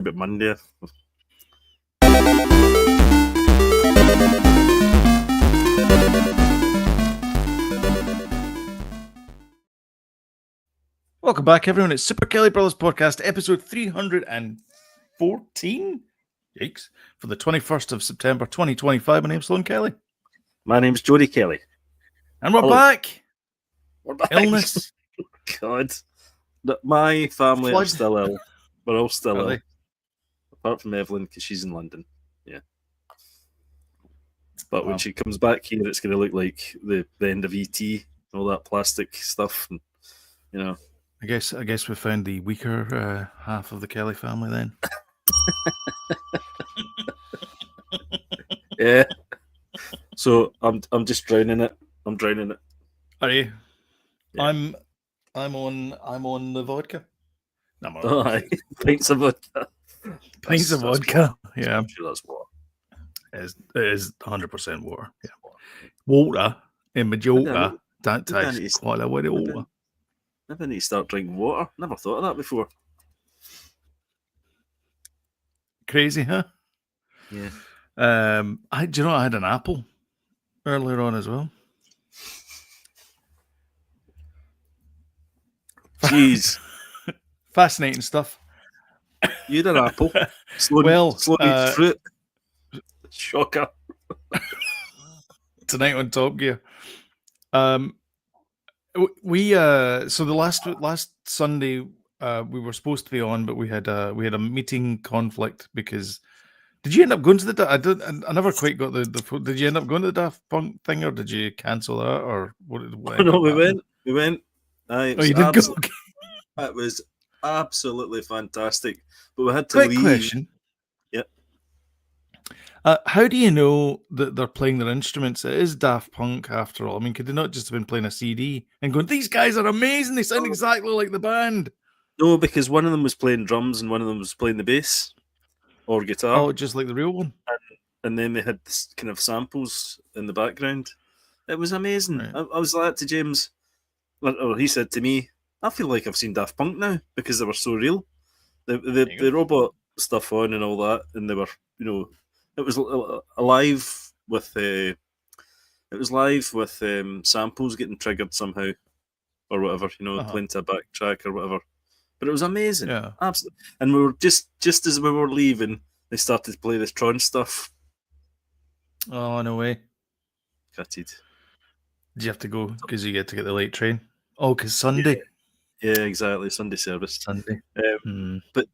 about Monday. Welcome back, everyone. It's Super Kelly Brothers Podcast, episode 314. Yikes. For the 21st of September, 2025. My name's Sloan Kelly. My name's Jody Kelly. And we're Hello. back. We're back. Illness. God. My family Flood. are still ill. We're all still Are ill. they? Apart from Evelyn, because she's in London. Yeah. But when Wow. she comes back here, it's going to look like the end of E.T., all that plastic stuff. And, you know. I guess we found the weaker half of the Kelly family then. Yeah. So I'm just drowning it. I'm drowning it. Are you? Yeah. I'm on the vodka. No, Oh, aye. Pints of vodka. Pints of vodka. Yeah. I'm sure that's water. It is 100% water. Yeah. Water in Majorca. That tastes quite a way of water. Maybe I need to start drinking water. Never thought of that before. Crazy, huh? Yeah. Do you know I had an apple earlier on as well? Jeez. Fascinating stuff. You had an apple. Sloan eats fruit. Shocker. Tonight on Top Gear. We so the last Sunday we were supposed to be on, but we had a meeting conflict because. Did you end up going to the? I never quite got the. Did you end up going to the Daft Punk thing, or did you cancel that, or what? No, we went. Oh, you did go. It was absolutely fantastic, but we had to Quick leave. Question. Yep. How do you know that they're playing their instruments? It is Daft Punk after all. I mean, could they not just have been playing a CD and going, "These guys are amazing. They sound exactly like the band"? No, because one of them was playing drums and one of them was playing the bass or guitar. Oh, just like the real one. And then they had this kind of samples in the background. It was amazing. Right. I was like to James, or he said to me, I feel like I've seen Daft Punk now because they were so real. The robot stuff on and all that, and they were, it was alive with samples getting triggered somehow or whatever, playing to a backtrack or whatever. But it was amazing. Yeah. Absolutely. And we were just as we were leaving, they started to play this Tron stuff. Oh, no way. Gutted. Did you have to go because you get to get the late train? Oh, because Sunday. Yeah, exactly. Sunday service. Sunday. But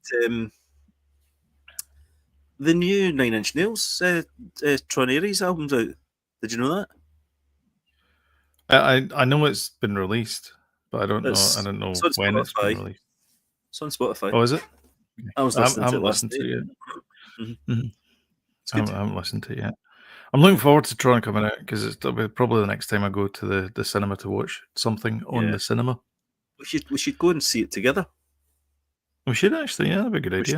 the new Nine Inch Nails Obutuaries album's out. Did you know that? I know it's been released, but I don't know when it's been released. It's on Spotify. Oh, is it? I was listening to it last night. I haven't listened to it yet. I'm looking forward to Tron coming out because it's probably the next time I go to the cinema to watch something on the cinema. We should go and see it together. We should actually, yeah, that'd be a good idea.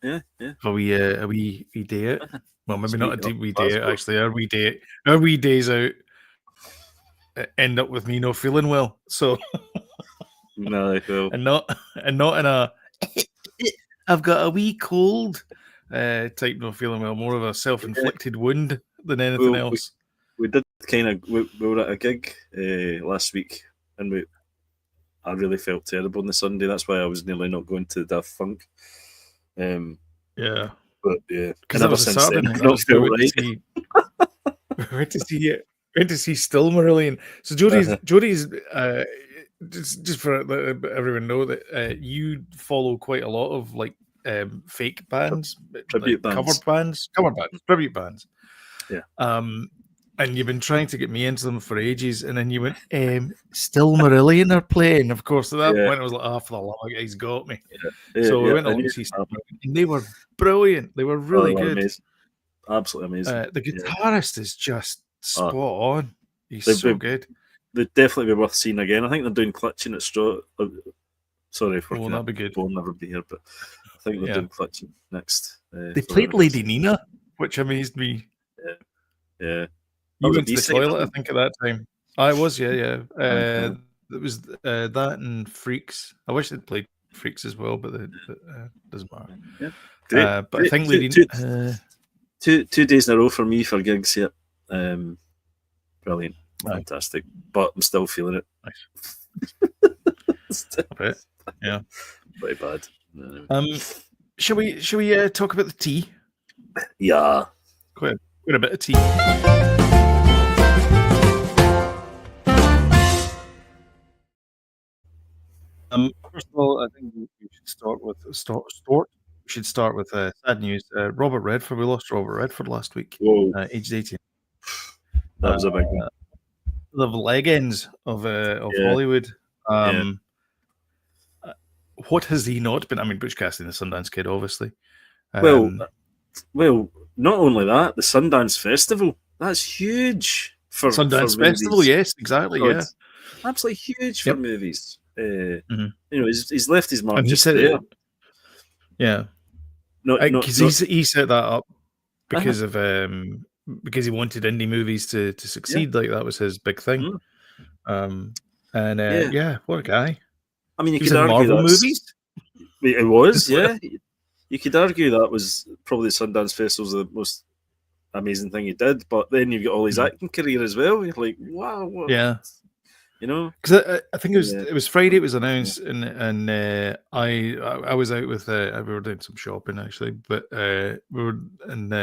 Yeah. A wee day out. Well, maybe not a wee day out. Actually, our wee days out end up with me not feeling well. So no, and not in a I've got a wee cold type not feeling well. More of a self-inflicted wound than anything else. We did we were at a gig last week, and I really felt terrible on the Sunday. That's why I was nearly not going to Daft Punk. Yeah. But yeah, because that was a Saturday night. We went to see Still Marillion. So Jody's just for everyone know that you follow quite a lot of like fake bands, tribute bands, tribute bands. Yeah. And you've been trying to get me into them for ages, and then you went, Still Marillion are playing. Of course, at that point, I was like, for the love of God, he's got me. So we went along to see Still Marillion, and they were brilliant. They were really good. Amazing. Absolutely amazing. The guitarist is just spot on. He's so good. They'd definitely be worth seeing again. I think they're doing Clutching at Straw. Sorry for that'd be good. We'll never be here, but I think they're doing Clutching next. They played Lady Nina, which amazed me. Yeah. You went to the toilet, I think, at that time. I was, yeah. It was that and Freaks. I wish they'd played freaks as well, but doesn't matter. Yeah, great. But I think two days in a row for me for gigs here. Brilliant, fantastic. But I'm still feeling it. Nice. Yeah, pretty bad. Shall we talk about the tea? Yeah, quite a bit of tea. First of all, I think we should start with sad news. Robert Redford. We lost Robert Redford last week. Aged 18. That was a big one. The legends of Hollywood. What has he not been? I mean, Butch Cassidy and the Sundance Kid, obviously. Well, not only that, the Sundance Festival. That's huge for Sundance for Festival. Yes, exactly. Yeah, absolutely huge for movies. He's left his mark just said, there. Yeah, because he set that up because of because he wanted indie movies to succeed. Like that was his big thing. What a guy. I mean, you he could argue Marvel movies. It was, yeah. You could argue that was probably Sundance Festival's the most amazing thing he did, but then you've got all his acting career as well. You're like, wow, what? Yeah. You know, because I think it was Friday. It was announced, and I was out with we were doing some shopping actually, but we were and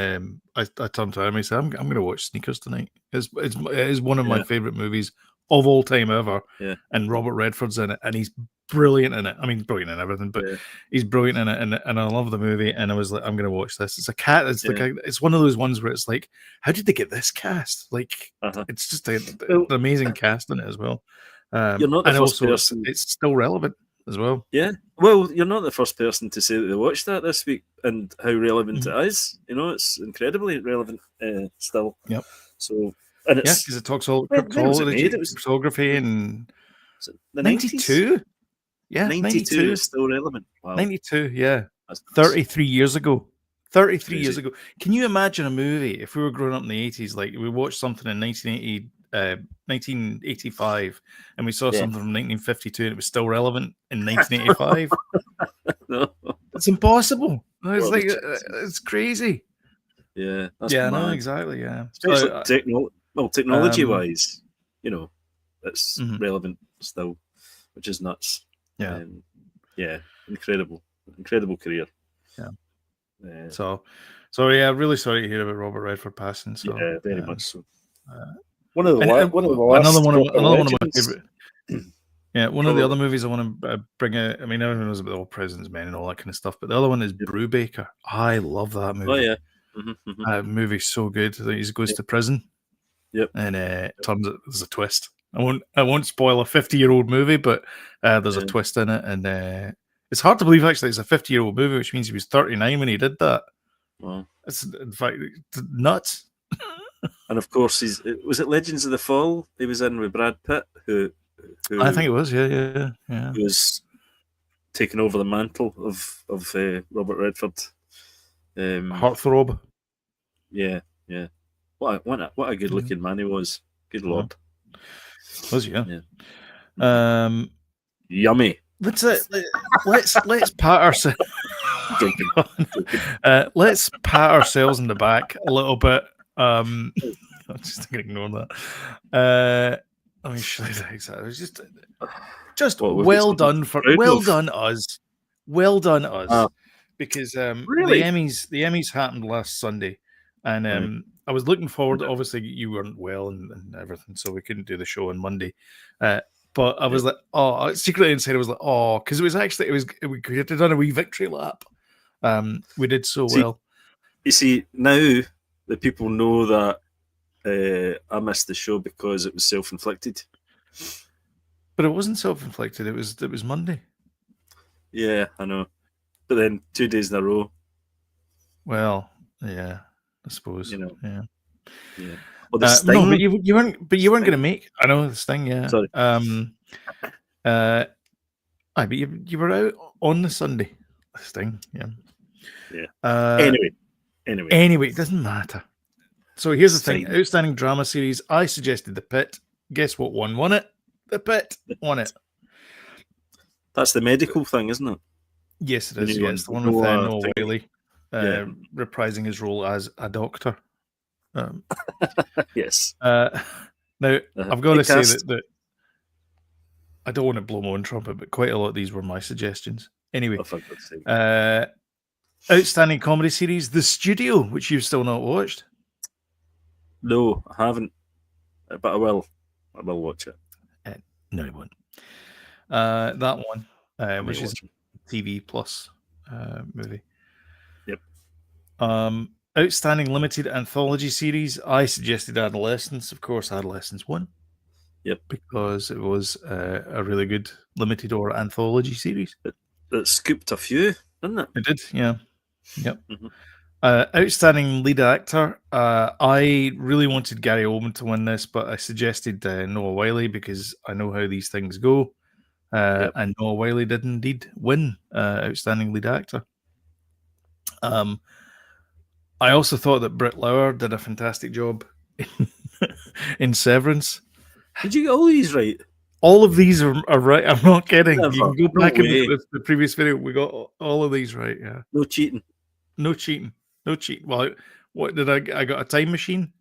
I turned to him and I said, "I'm going to watch Sneakers tonight. It is one of my favorite movies of all time ever." Yeah. And Robert Redford's in it, and he's brilliant in it. I mean, brilliant in everything, but he's brilliant in it, and I love the movie. And I was like, I'm going to watch this. It's a cat. It's it's one of those ones where it's like, how did they get this cast? Like, it's just an amazing cast in it as well. You're not the first person. It's still relevant as well. Yeah. Well, you're not the first person to say that they watched that this week and how relevant it is. You know, it's incredibly relevant still. Yep. So, and it's because it talks all cryptology, cryptography, and the 92. Yeah, 92 is still relevant. Wow. 92, yeah. 33 years ago. 33 years ago. Can you imagine a movie if we were growing up in the 80s? Like we watched something in 1985 and we saw something from 1952 and it was still relevant in 1985? No. It's impossible. It's like it's crazy. Yeah. No, exactly. Yeah. Especially technology-wise, you know, it's relevant still, which is nuts. Yeah. Incredible career. Yeah. So yeah, really sorry to hear about Robert Redford passing. So very much so. One of the last another one of my favorite. Yeah, one of the other movies I want to bring out. I mean, everyone knows about the old President's Men and all that kind of stuff, but the other one is Brubaker. I love that movie. Oh yeah, that movie's so good. He goes to prison. Yep, and it turns out there's a twist. I won't spoil a 50-year-old movie, but there's a twist in it, and it's hard to believe actually it's a 50-year-old movie, which means he was 39 when he did that. Wow, it's in fact nuts. And of course, was it Legends of the Fall? He was in with Brad Pitt, who I think it was, yeah. Who was taking over the mantle of Robert Redford. Heartthrob. Yeah. What a good looking man he was. Good lord. Was he? Yeah. Yummy. Let's pat ourselves. Let's pat ourselves in the back a little bit. I'm just going to ignore that. I mean, exactly. Just well done us. Well done us. Because really? the Emmys happened last Sunday, and I was looking forward. Obviously, you weren't well and everything, so we couldn't do the show on Monday. But I was like, secretly inside, I was like, because we had done a wee victory lap. We did so well. You see, now that people know that I missed the show because it was self-inflicted. But it wasn't self-inflicted. It was Monday. Yeah, I know. But then 2 days in a row. Well, yeah, I suppose. You know. Yeah. Well, the Sting. No, but you weren't going to make. I know the Sting. Yeah. Sorry. But you were out on the Sunday. The Sting. Yeah. Yeah. Anyway, it doesn't matter. So here's the thing: outstanding drama series. I suggested The Pit. Guess what one won it? The Pit won it. That's the medical thing, isn't it? Yes, it The is. new Yeah, one. it's the one with Noah Noah thingy. Wiley Yeah. reprising his role as a doctor. Yes. Now, I've got to say Cast. that I don't want to blow my own trumpet, but quite a lot of these were my suggestions. Anyway, Oh, for God's sake. outstanding comedy series, The Studio, which you've still not watched. No, I haven't. But I will. I will watch it. No, you won't. That one, which is watch it. a TV Plus movie. Yep. Outstanding limited anthology series. I suggested Adolescence. Of course, Adolescence won. Yep. Because it was a really good limited or anthology series. It scooped a few, didn't it? It did, yeah. Yep. Mm-hmm. Outstanding lead actor. I really wanted Gary Oldman to win this, but I suggested Noah Wiley because I know how these things go. And Noah Wiley did indeed win outstanding lead actor. I also thought that Britt Lauer did a fantastic job in Severance. Did you get all these right? All of these are right. I'm not kidding. Never. You can go No back in way. the previous video. We got all of these right. Yeah. No cheating. No cheating. No cheating. Well, what did I got a time machine?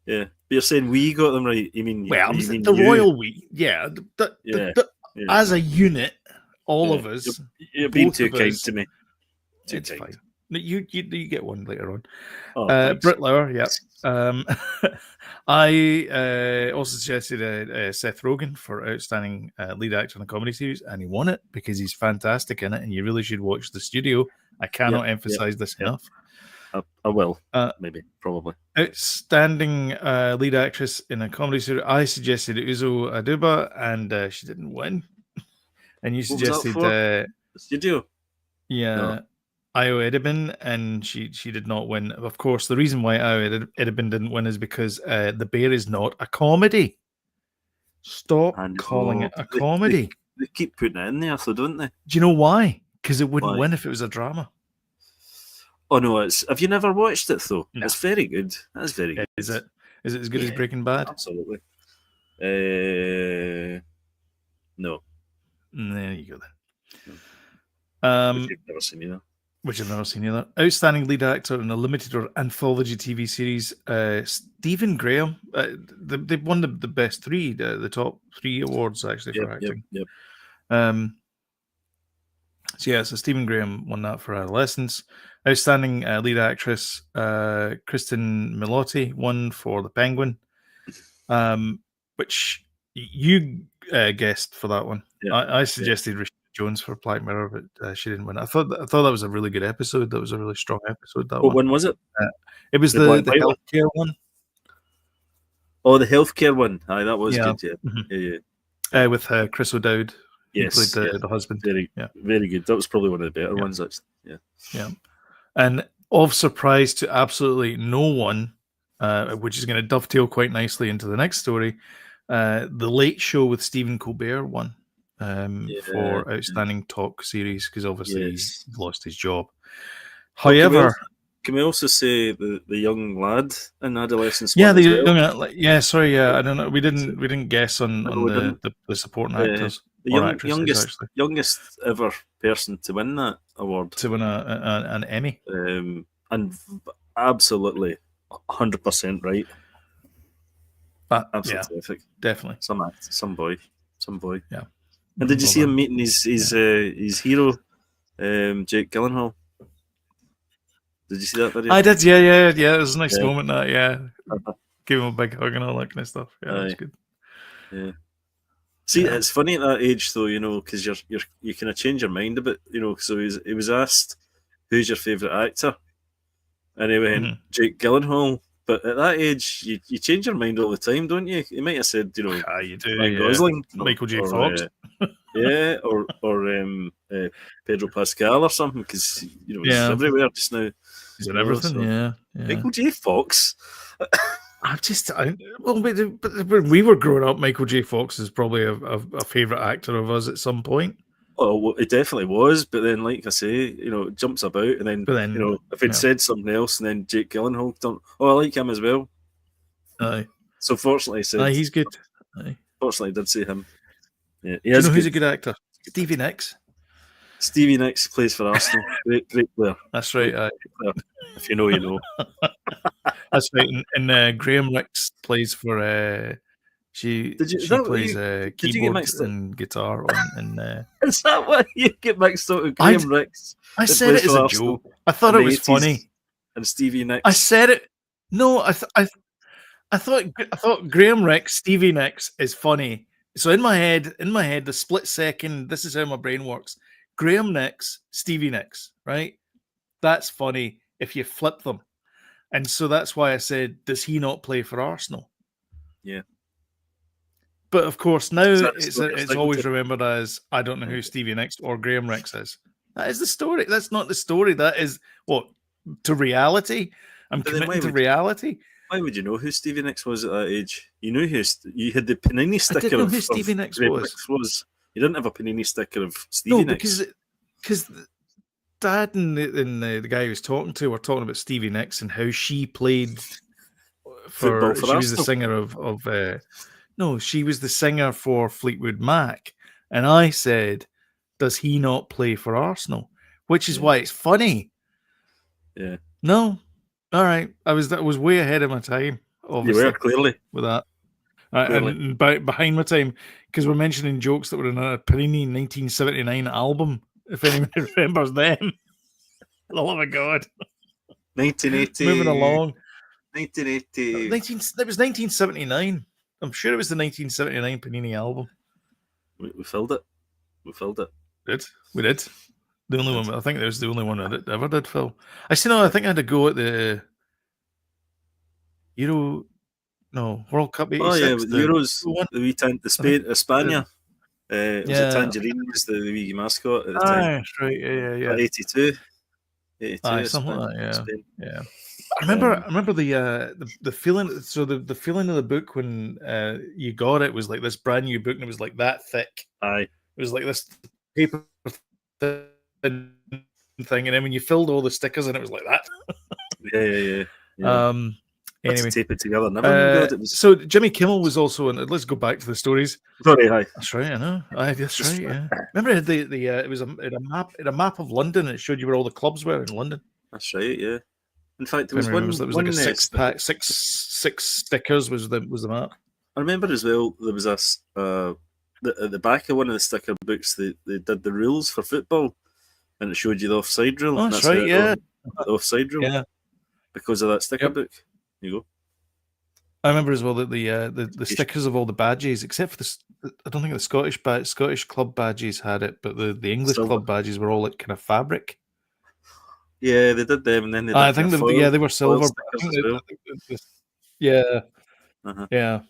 Yeah. But you're saying we got them right. You mean you mean the you? royal we? Yeah. Yeah. As a unit, all of us. You're being both too of kind us- to me. Too It's kind. fine. No, you get one later on. Oh, thanks. Britt Lauer, yeah. I also suggested Seth Rogen for outstanding lead actor in a comedy series, and he won it because he's fantastic in it, and you really should watch The Studio. I cannot emphasize this enough. I will. Maybe. Probably. Outstanding lead actress in a comedy series. I suggested Uzo Aduba, and she didn't win. And you suggested The Studio. Yeah. No. Io Edibin, and she did not win. Of course, the reason why Io Edibin didn't win is because The Bear is not a comedy. Stop calling it a comedy. They keep putting it in there, so don't they? Do you know why? Because it wouldn't win if it was a drama. Oh no, have you never watched it though? No. It's very good. That's very good. Is it as good as Breaking Bad? Absolutely. No. There you go then. Which you've never seen either. Which I've never seen either. Outstanding lead actor in a limited or anthology TV series, Stephen Graham. They won the best three, the top 3 awards actually for acting. Yep. So Stephen Graham won that for Adolescence. Outstanding lead actress, Kristen Milotti won for The Penguin, which you guessed for that one. Yeah. I suggested Rashida Jones for Black Mirror, but she didn't win. I thought that was a really good episode. That was a really strong episode. That one was it? It was the healthcare one. Oh, the healthcare one. Aye, that was good. Yeah, mm-hmm. Yeah. With Chris O'Dowd. Yes, played the husband. Very good. That was probably one of the better ones. Actually. Yeah. And of surprise to absolutely no one, which is going to dovetail quite nicely into the next story, the Late Show with Stephen Colbert won for outstanding talk series because obviously he's lost his job. However, can we also say the young lad in Adolescence? Yeah, the young. I don't know. We didn't guess on the supporting actors. The youngest ever person to win that award, to win an Emmy, and absolutely 100% right. Absolutely terrific. Definitely some boy. Yeah. And did you see him meeting his hero, Jake Gyllenhaal? Did you see that video? I did. Yeah. It was a nice moment. That gave him a big hug and all that kind of stuff. Yeah, that's good. Yeah. See, it's funny at that age, though, because you kind of change your mind a bit, So he was asked, "Who's your favourite actor?" And he went, "Jake Gyllenhaal." But at that age, you change your mind all the time, don't you? He might have said, you do, Ryan Gosling, Michael J. Fox, or Pedro Pascal or something, because he's everywhere just now. He's in everything, Michael J. Fox. When we were growing up, Michael J. Fox is probably a favourite actor of us at some point. Oh, it definitely was, but then, like I say, it jumps about, and then, if he'd said something else, and then Jake Gyllenhaal done, I like him as well. Aye. So fortunately, he said, he's good. Aye. Fortunately, I did say him. Yeah, Do you know who's a good actor? Stevie Nicks. Stevie Nicks plays for Arsenal. Great player. That's right. Great player. If you know, you know. That's right. And Graham Ricks plays for. She plays keyboard and guitar on. Is that why you get mixed up with Graham Ricks? I said it as a joke. I thought it was funny. And Stevie Nicks. I said it. No, I thought Graham Ricks, Stevie Nicks is funny. So in my head, the split second, this is how my brain works. Graham Nicks, Stevie Nicks, right? That's funny if you flip them. And so that's why I said, does he not play for Arsenal? Yeah. But of course, now it's always remembered as, I don't know who Stevie Nicks or Graham Ricks is. That is the story. That's not the story. That is, what, to reality? I'm committing to reality. Why would you know who Stevie Nicks was at that age? You knew you had the Panini sticker. I didn't know who Stevie Nicks was. You didn't have a Panini sticker of Stevie Nicks. No, because Dad and the guy he was talking to were talking about Stevie Nicks and how she played for she was the singer of no, she was the singer for Fleetwood Mac. And I said, does he not play for Arsenal? Which is why it's funny. Yeah. No. All right. I was way ahead of my time, obviously. You were, clearly. With that. And behind my time, because we're mentioning jokes that were in a Panini 1979 album, if anyone remembers them. The love of God. 1980. Moving along. 1980. It was 1979. I'm sure it was the 1979 Panini album. We filled it. We did. The only one. I think it was the only one that ever did fill. I think I had to go at the World Cup '86. Oh yeah, the Euros. The wee España. Was it Tangerine was the wee mascot at the time? That's right. Yeah. 82. Something like that. Yeah. I remember the feeling. So the feeling of the book when you got it was like this brand new book, and it was like that thick. Aye. It was like this paper thing, and then when you filled all the stickers in, it was like that. Yeah. Anyway, tape it together. So Jimmy Kimmel was also in. Let's go back to the stories. Sorry, hi. That's right. I know. That's right. Yeah. Remember it had it was a map of London. And it showed you where all the clubs were in London. That's right. Yeah. In fact, there was like a six stickers was the map. I remember as well. There was at the back of one of the sticker books. They did the rules for football, and it showed you the offside rule. Oh, that's right. Yeah. The offside rule. Yeah. Because of that sticker book. You go. I remember as well that the stickers of all the badges, except for I don't think the Scottish club badges had it, but the English club badges were all like kind of fabric. Yeah, they did them, and then they. I think they were silver. Yeah. Uh-huh. Yeah.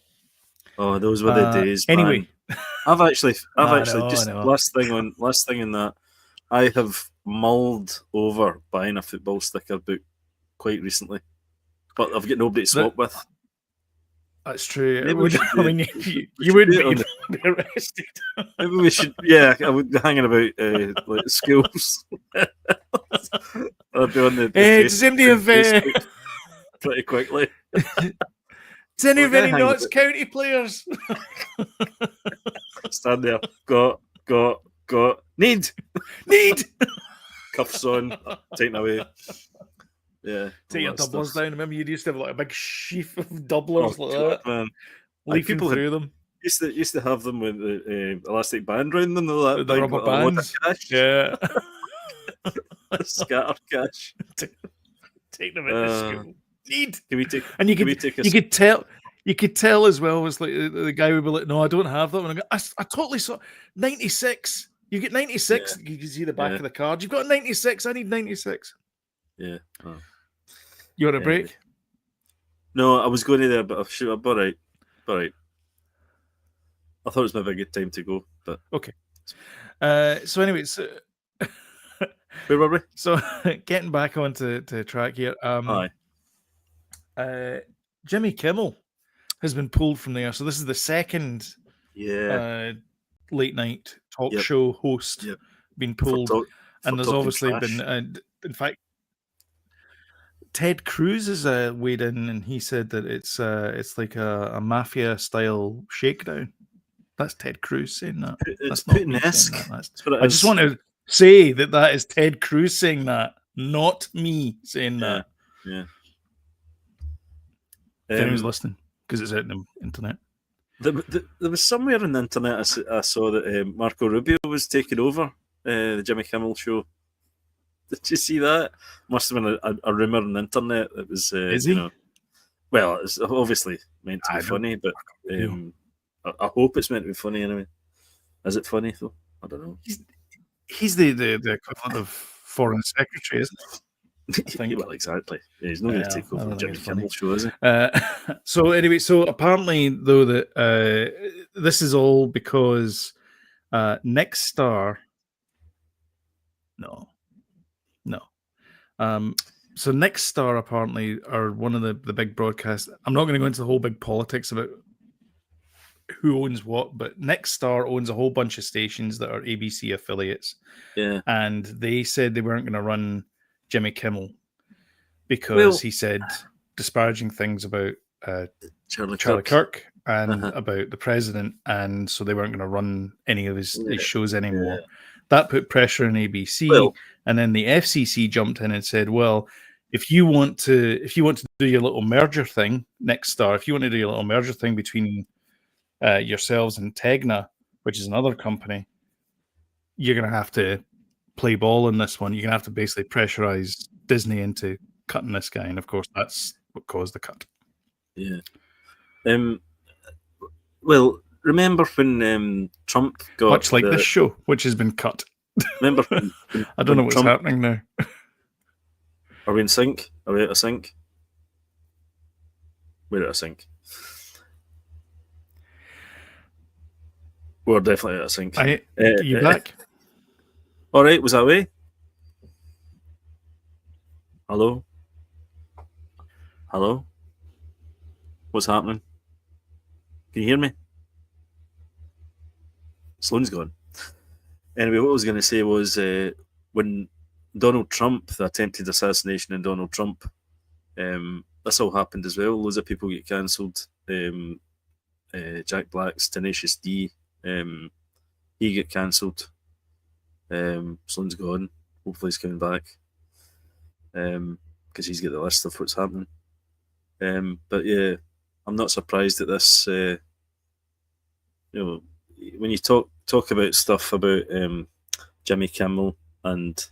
Oh, those were the days. Anyway, man. I've actually just last thing in that, I have mulled over buying a football sticker book quite recently, but I've got nobody to swap with. That's true. You wouldn't be arrested. Maybe we should. Yeah, I would be hanging about like schools. I'd be on the does anybody have pretty quickly? Does any of any Notts County players stand there? Got. Need. Cuffs on, taken away. Yeah, take your doublers down. Remember, you used to have like a big sheaf of doublers like that, man. Leaking through them. Used to have them with the elastic band around them, the rubber bands. Cash. Yeah, scatter cash. Take them into school. Need. Can we take? And you could tell. You could tell as well. Was like the guy would be like, "No, I don't have that." And I totally saw 96. You get 96. Yeah. You can see the back of the card. You've got 96. I need 96. Yeah. Oh. You want a break? No, I was going to there, but I'm all right. All right. I thought it was maybe a good time to go, but okay. So anyway, where were we? So getting back onto track here. Jimmy Kimmel has been pulled from there. So this is the second late night talk show host been pulled, and there's obviously been, in fact, Ted Cruz is weighed in, and he said that it's like a mafia style shakedown. That's Ted Cruz saying that. It's That's not me saying Putin-esque. that. That's what it I is. just want to say that is Ted Cruz saying that, not me saying that. Yeah. If anyone's listening, because it's out on the internet. There was somewhere on the internet I saw that Marco Rubio was taking over the Jimmy Kimmel show. Did you see that? Must have been a rumor on the internet. It was, Is he? Well, it's obviously meant to be funny, but I hope it's meant to be funny anyway. Is it funny though? I don't know. He's the equivalent of foreign secretary, isn't he? I think. Well, exactly. Yeah, he's not going to take over the Jimmy Kimmel show, is he? So anyway, apparently though that this is all because Next Star. No. So Next Star apparently are one of the big broadcasts. I'm not going to go into the whole big politics about who owns what, but Next Star owns a whole bunch of stations that are ABC affiliates. Yeah. And they said they weren't going to run Jimmy Kimmel because he said disparaging things about Charlie Kirk and about the president, and so they weren't going to run any of his shows anymore. Yeah. That put pressure on ABC, and then the FCC jumped in and said, "Well, if you want to do your little merger thing, Next Star, if you want to do your little merger thing between yourselves and Tegna, which is another company, you're going to have to play ball in this one. You're going to have to basically pressurize Disney into cutting this guy, and of course, that's what caused the cut." Yeah. Well, remember when Trump got much like this show, which has been cut. Remember when I don't know what's happening now. Are we in sync? Are we out of sync? We're out of sync. We're definitely out of sync. Are you back? All right, was that way? Hello? Hello? What's happening? Can you hear me? Sloane's gone. Anyway, what I was going to say was when Donald Trump, the attempted assassination in Donald Trump, this all happened as well. Loads of people get cancelled. Jack Black's Tenacious D, he get cancelled. Sloane's gone. Hopefully he's coming back because he's got the list of what's happening. But yeah, I'm not surprised at this. When you talk about stuff about Jimmy Kimmel and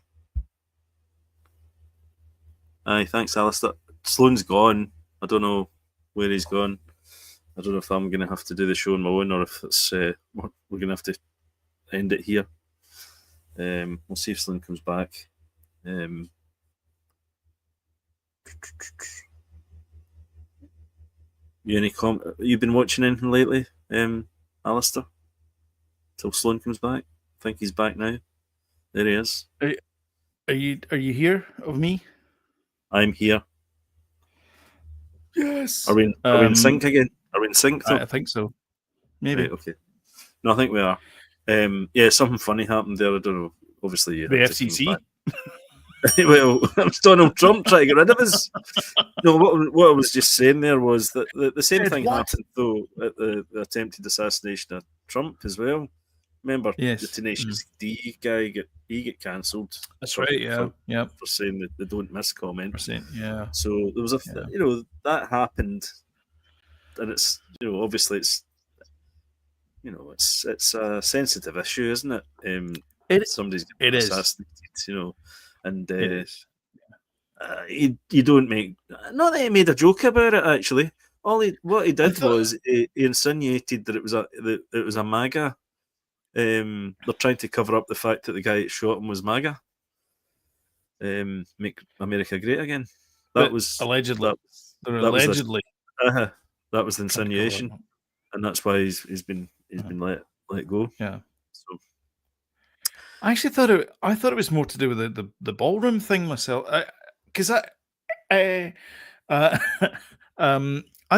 thanks, Alistair. Sloane's gone. I don't know where he's gone. I don't know if I'm going to have to do the show on my own or if it's we're going to have to end it here. We'll see if Sloane comes back. You've been watching anything lately, Alistair? Till Sloane comes back. I think he's back now. There he is. Are you here of me? I'm here. Yes. Are we in sync again? Are we in sync? I think so. Maybe. Right, okay. No, I think we are. Yeah, something funny happened there. I don't know. Obviously, the FCC. Well, it was Donald Trump trying to get rid of us. No, what I was just saying there was that the same thing happened though at the attempted assassination of Trump as well. Remember, the Tenacious D guy get cancelled. That's right. Yeah, for saying that they don't miss comment. Yeah. So there was that happened, and it's obviously it's it's a sensitive issue, isn't it? Somebody's getting assassinated, and you don't make. Not that he made a joke about it. Actually, what he did was he insinuated that it was a MAGA. They're trying to cover up the fact that the guy that shot him was MAGA. Make America great again. That was allegedly. That was the insinuation, and that's why he's been let go. Yeah. So I actually thought it was more to do with the ballroom thing myself, because I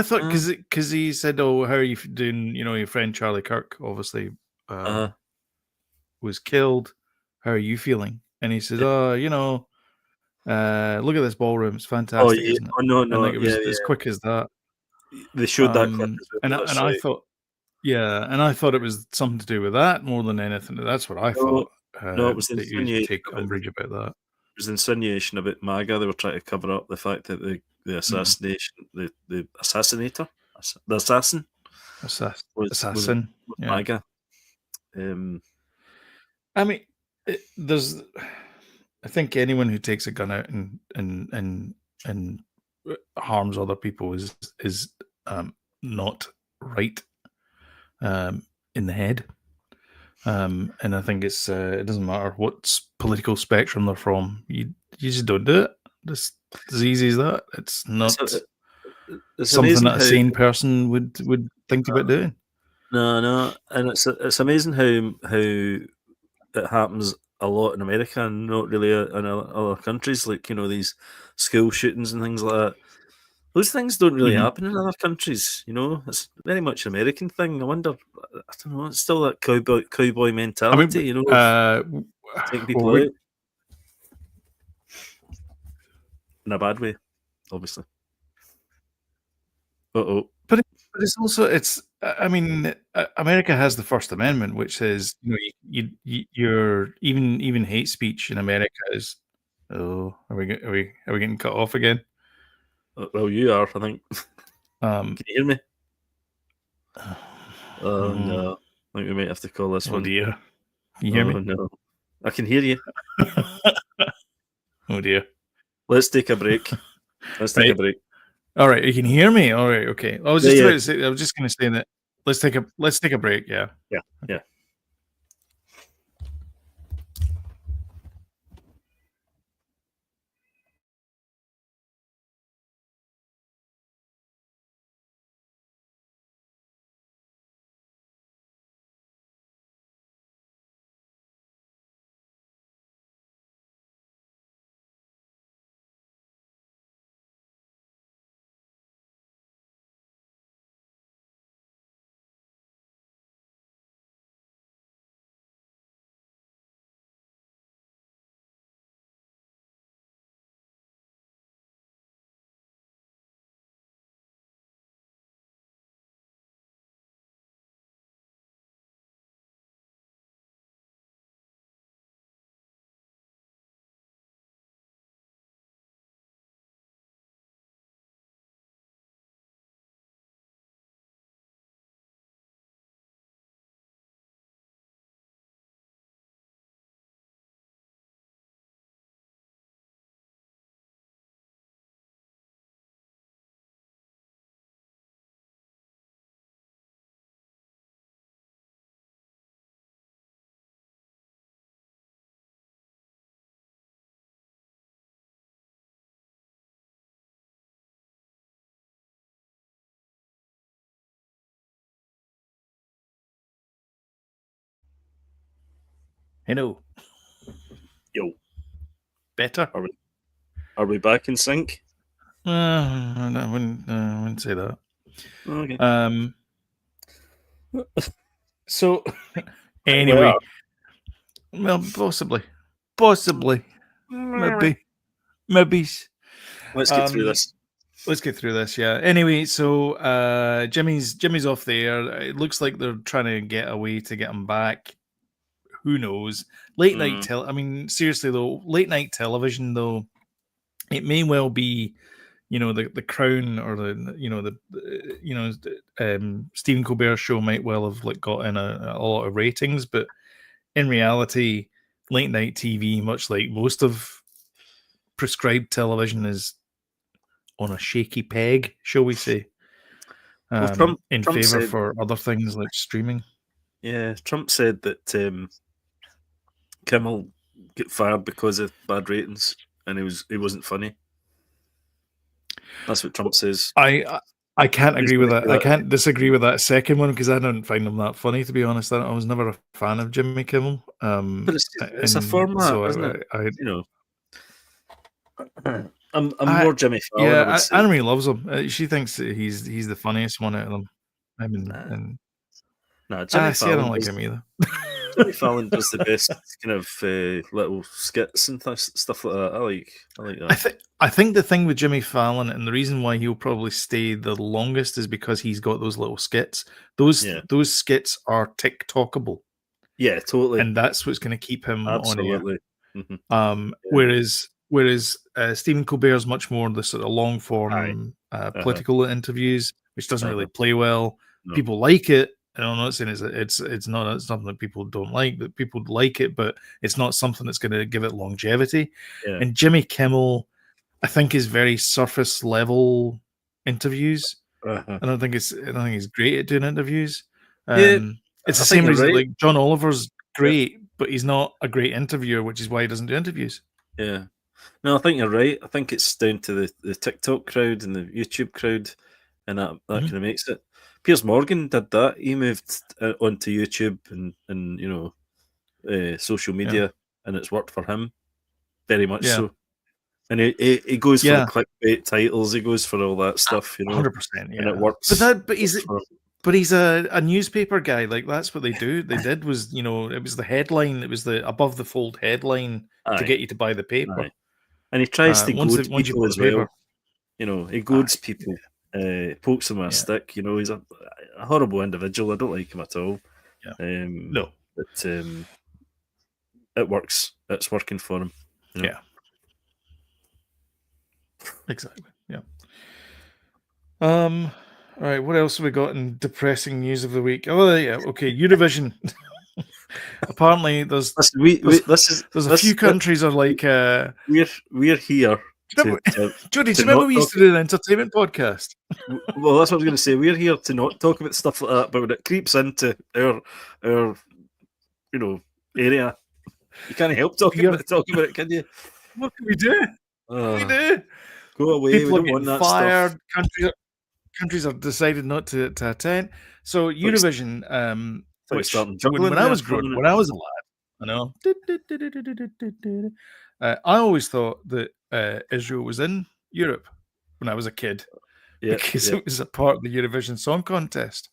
thought because he said, "Oh, how are you doing?" Your friend Charlie Kirk obviously was killed. How are you feeling? And he said, "Oh, look at this ballroom. It's fantastic, isn't it?" Oh no, and it was as quick as that. They showed that clip, and I thought, Yeah, and I thought it was something to do with that more than anything. That's what I thought. No, it was the That you insinuation take of it. umbrage about that. It was the insinuation about MAGA. They were trying to cover up the fact that the assassination, the assassinator, the assassin, was Assassin. Yeah. MAGA. I mean, there's. I think anyone who takes a gun out and harms other people is not right in the head. And I think it doesn't matter what political spectrum they're from. You just don't do it. Just as easy as that. It's not it's something that a sane person would think about doing. No, and it's amazing how it happens a lot in America and not really in other countries. Like, you know, these school shootings and things like that. Those things don't really happen in other countries. You know, it's very much an American thing. I wonder. I don't know. It's still that cowboy mentality. You know, taking people out in a bad way, obviously. But it's also I mean, America has the First Amendment, which says, you know, you're even hate speech in America is. Oh, are we getting cut off again? Well, you are, I think. Can you hear me? Oh no, I think we might have to call this one. Oh dear, can you hear me? Oh no, I can hear you. Oh dear. Let's take a break. Take a break. All right, you can hear me. All right, okay. I was just about to say. I was just going to say that. Let's take a break. Yeah. Yeah. Hello. Yo. Better. Are we back in sync? I wouldn't say that. Okay. So anyway, well, possibly, maybe. Let's get through this. Let's get through this. Yeah. Anyway, so Jimmy's off the air. It looks like they're trying to get a way to get him back. Who knows? Late night I mean, seriously though, late night television though, it may well be, you know, the Crown or Stephen Colbert show might well have like got in a lot of ratings, but in reality, late night TV, much like most of prescribed television, is on a shaky peg, shall we say? Trump favor said, for other things like streaming. Yeah, Trump said that Kimmel get fired because of bad ratings, and he wasn't funny. That's what Trump says. I can't agree with that. I can't disagree with that second one because I don't find him that funny, to be honest. I was never a fan of Jimmy Kimmel. But it's a format, so isn't it? You know, I'm more Jimmy Fallon. Yeah, Anne-Marie loves him. She thinks that he's the funniest one out of them. I mean, no, Jimmy Fallon. I don't like him either. Jimmy Fallon does the best kind of little skits and stuff like that. I like that. I think the thing with Jimmy Fallon, and the reason why he'll probably stay the longest, is because he's got those little skits. Those skits are TikTokable. Yeah, totally. And that's what's going to keep him on air. Mm-hmm. Whereas Stephen Colbert's much more the sort of long form political interviews, which doesn't really play well. No. People like it. I'm not saying it's not something that people don't like, but people like it, but it's not something that's going to give it longevity. Yeah. And Jimmy Kimmel, I think, is very surface level interviews. I don't think he's great at doing interviews. It's the same reason, like John Oliver's great, but he's not a great interviewer, which is why he doesn't do interviews. Yeah. No, I think you're right. I think it's down to the TikTok crowd and the YouTube crowd, and that kind of makes it. Piers Morgan did that. He moved onto YouTube and social media, and it's worked for him very much so. And he goes for the clickbait titles. He goes for all that stuff, 100%, and it works. But he's a newspaper guy. Like, that's what they do. They did was, it was the headline. It was the above the fold headline to get you to buy the paper. Aye. And he tries to goad people as well. He goads people, pokes them with a stick. He's a horrible individual. I don't like him at all. Yeah. No. But it works. It's working for him. Yeah. Exactly. Yeah. All right. What else have we got in depressing news of the week? Oh, yeah. Okay. Eurovision. Apparently, there's a few countries are like we're here. Jody, do you remember we used to do an entertainment podcast? Well, that's what I was going to say. We're here to not talk about stuff like that, but when it creeps into our area, you can't help talking about it, can you? What can we do? What can we do? Go away. People we don't want that fired. stuff. Countries have decided not to attend. So Eurovision, which when I was growing, when I was a lad, I know. I always thought that Israel was in Europe when I was a kid, because it was a part of the Eurovision Song Contest.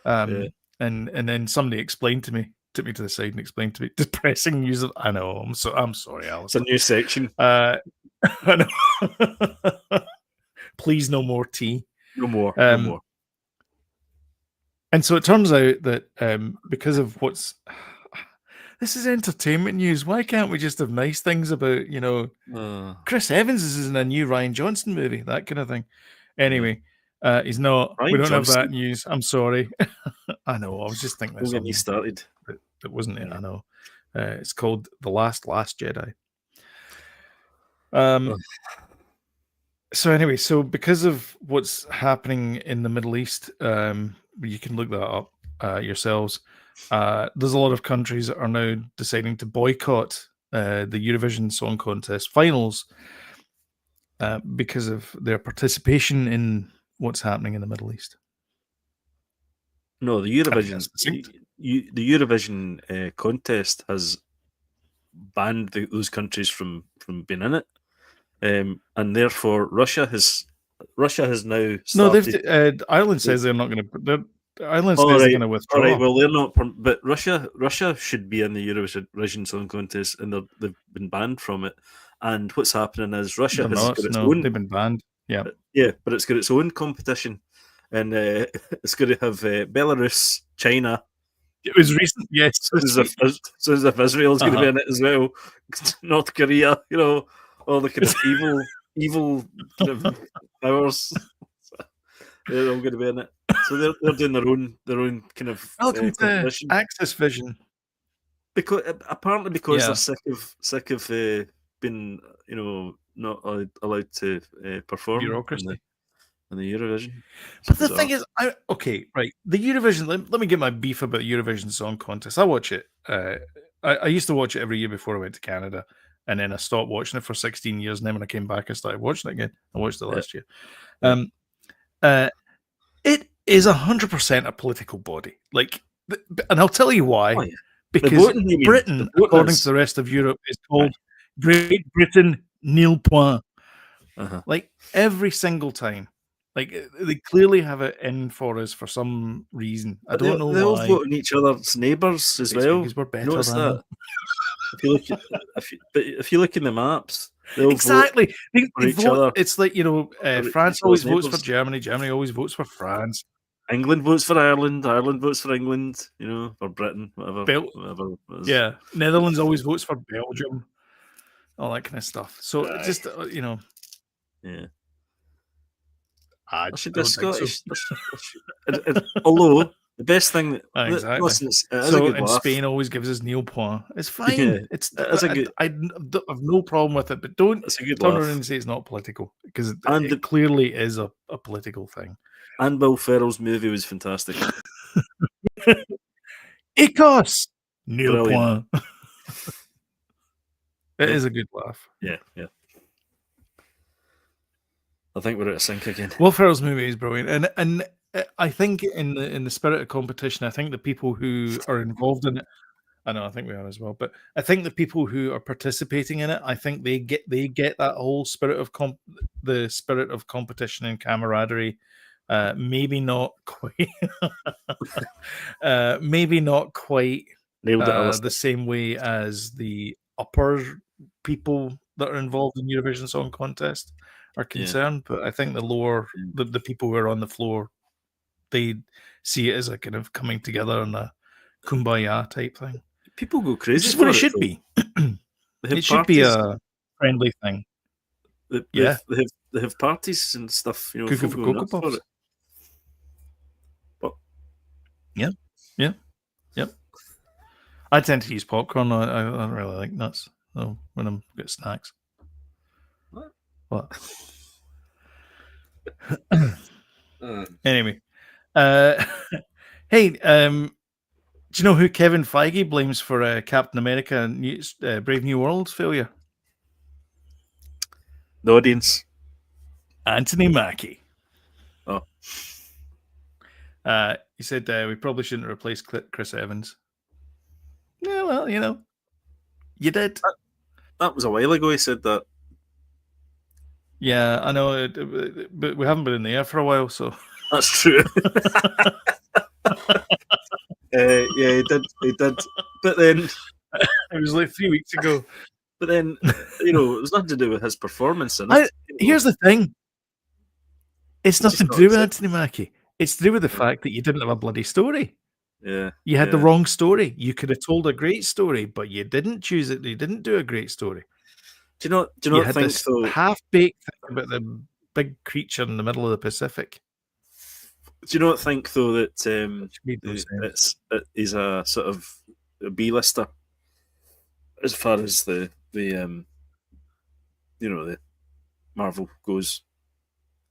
And then somebody explained to me, took me to the side and explained to me depressing news. I know. I'm sorry, Alice. It's a new section. I know. Please, no more tea. No more. No more. And so it turns out that because of this is entertainment news. Why can't we just have nice things about, Chris Evans is in a new Ryan Johnson movie, that kind of thing. Anyway, he's not. We don't have that news. I'm sorry. I know. I was just thinking that something started. That wasn't it. I know. It's called The Last Jedi. So anyway, because of what's happening in the Middle East, you can look that up yourselves. There's a lot of countries that are now deciding to boycott the Eurovision Song Contest finals because of their participation in what's happening in the Middle East. No, the Eurovision contest has banned those countries from being in it. And therefore, Russia has now started. No, Ireland says they're not going to. Ireland says they're going to withdraw. All right, well, they're not. But Russia should be in the Eurovision Song Contest, and they've been banned from it. And what's happening is Russia has got its own. They've been banned. Yeah, but it's got its own competition, and it's going to have Belarus, China. It was recent, yes. So as if Israel's going to be in it as well, North Korea, all the kind of evil kind of powers. They're all going to be in it. So they're doing their own kind of welcome to Access Vision. Because they're sick of being not allowed to perform bureaucracy in the Eurovision. But the thing is, the Eurovision. Let me get my beef about Eurovision Song Contest. I watch it. I used to watch it every year before I went to Canada. And then I stopped watching it for 16 years. And then when I came back, I started watching it again. I watched it last year. It is 100% a political body. And I'll tell you why. Oh, yeah. Because Britain, according to the rest of Europe, is called Great Britain nil point. Like every single time. Like they clearly have it in for us for some reason. I But don't know they all why. vote on each other's neighbours as It's well. because we're better Notice than that? them. If you look at if you look in the maps, they all Exactly. vote for each other. It's like, you know, For France each always other's votes for neighbours. Germany. Germany always votes for France. England votes for Ireland. Ireland votes for England. You know, or Britain, whatever. Yeah, Netherlands always votes for Belgium. All that kind of stuff. So Aye. just you know, Yeah. I There should be a don't think so. Scottish. Although the best thing, Exactly. listen, it is a So good and laugh. Spain always gives us Neil Point. It's fine. Yeah, It's a good. I've no problem with it, but don't It's a good turn laugh. around and say it's not political because And it clearly is a political thing. And Will Ferrell's movie was fantastic. Ecos! Neil Brilliant. Point. It is a good laugh. Yeah. I think we're out of sync again. Will Ferrell's movie is brilliant, and I think in the spirit of competition, I think the people who are involved in it, I think we are as well, but I think the people who are participating in it, I think they get that whole spirit of the spirit of competition and camaraderie. Maybe not quite, maybe not quite Nailed it, the same way as the upper people that are involved in Eurovision Song Contest are concerned, but I think the lower, the people who are on the floor, they see it as a kind of coming together and a kumbaya type thing. People go crazy. Which is what it should be. It should be a friendly thing. They have parties and stuff. You know, Cuckoo folk for go Cocoa nuts for Puffs. it. But Yep. I tend to use popcorn. I don't really like nuts. So when I'm got snacks. What? Anyway, hey, do you know who Kevin Feige blames for Captain America and Brave New World's failure? The audience. Anthony Mackie. Oh. He said we probably shouldn't replace Chris Evans. Yeah, well, you know, you did. That was a while ago he said that. Yeah, I know, but we haven't been in the air for a while, so. That's true. Yeah, he did. But then it was like 3 weeks ago. But then, you know, it was nothing to do with his performance. And here's the thing: it's nothing to do with Anthony Mackie. It's to do with the fact that you didn't have a bloody story. Yeah, you had the wrong story. You could have told a great story, but you didn't choose it. You didn't do a great story. Do you not had think this though? Half-baked thing about the big creature in the middle of the Pacific. Do you not think though that he's a sort of a B-lister as far as the you know, the Marvel goes,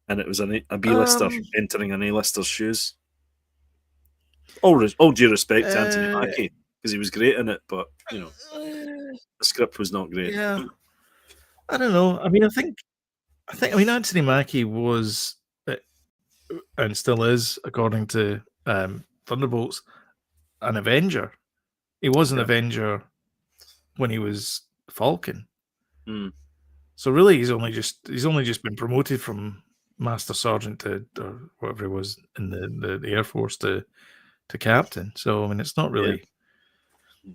and it was a B-lister entering an A-lister's shoes? All due respect to Anthony Mackie, because he was great in it, but you know, the script was not great. Yeah, I don't know. I mean, I mean, Anthony Mackie was, and still is, according to Thunderbolts, an Avenger. He was an Avenger when he was Falcon. So really, he's only just been promoted from Master Sergeant to, or whatever he was in the Air Force, to captain. So I mean, it's not really. Yeah.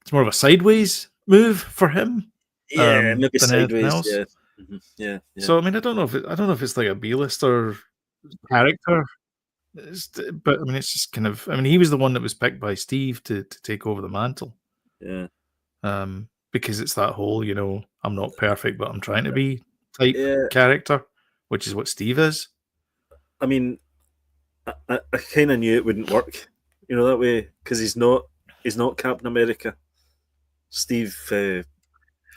It's more of a sideways move for him. Yeah, maybe than sideways. else. Yeah. Mm-hmm. Yeah. So I mean, I don't know if it's like a B-lister character, but I mean, it's just kind of. I mean, he was the one that was picked by Steve to take over the mantle. Yeah. Because it's that whole, you know, I'm not perfect, but I'm trying to be type character, which is what Steve is. I mean, I kind of knew it wouldn't work, you know, that way, because he's not Captain America. Steve, you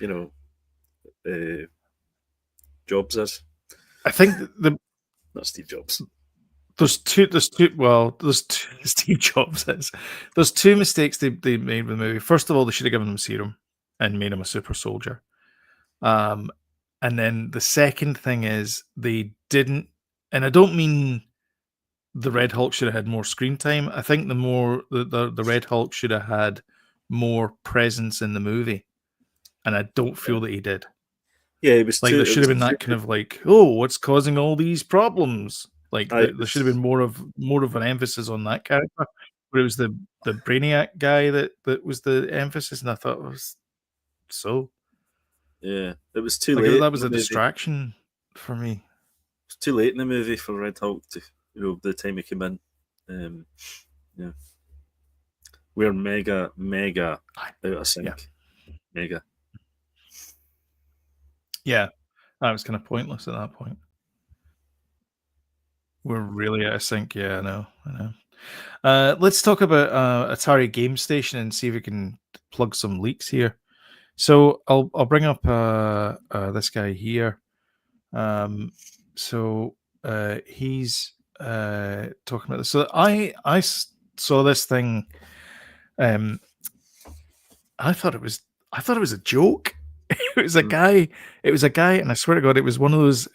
know, Jobs is. I think not Steve Jobs. Steve Jobs is. There's two mistakes they made with the movie. First of all, they should have given him serum and made him a super soldier. And then the second thing is they didn't, and I don't mean the Red Hulk should have had more screen time. I think the Red Hulk should have had more presence in the movie, and I don't feel that he did. Yeah, it was Like too. there It should have was been that kind of like, oh, what's causing all these problems? Like there should have been more of an emphasis on that character. But it was the Brainiac guy that was the emphasis, and I thought it was so. Yeah, it was too Like late that in was the a movie. distraction for me. It's too late in the movie for Red Hulk to, the time he came in. Yeah, we're mega out of Yeah, sync. Mega. yeah, that was kind of pointless at that point. We're really out of sync. Yeah, I know. Let's talk about Atari Game Station and see if we can plug some leaks here. So I'll bring up this guy here. So he's talking about this. So I saw this thing. I thought it was a joke. It was a guy. It was a guy, and I swear to God, it was one of those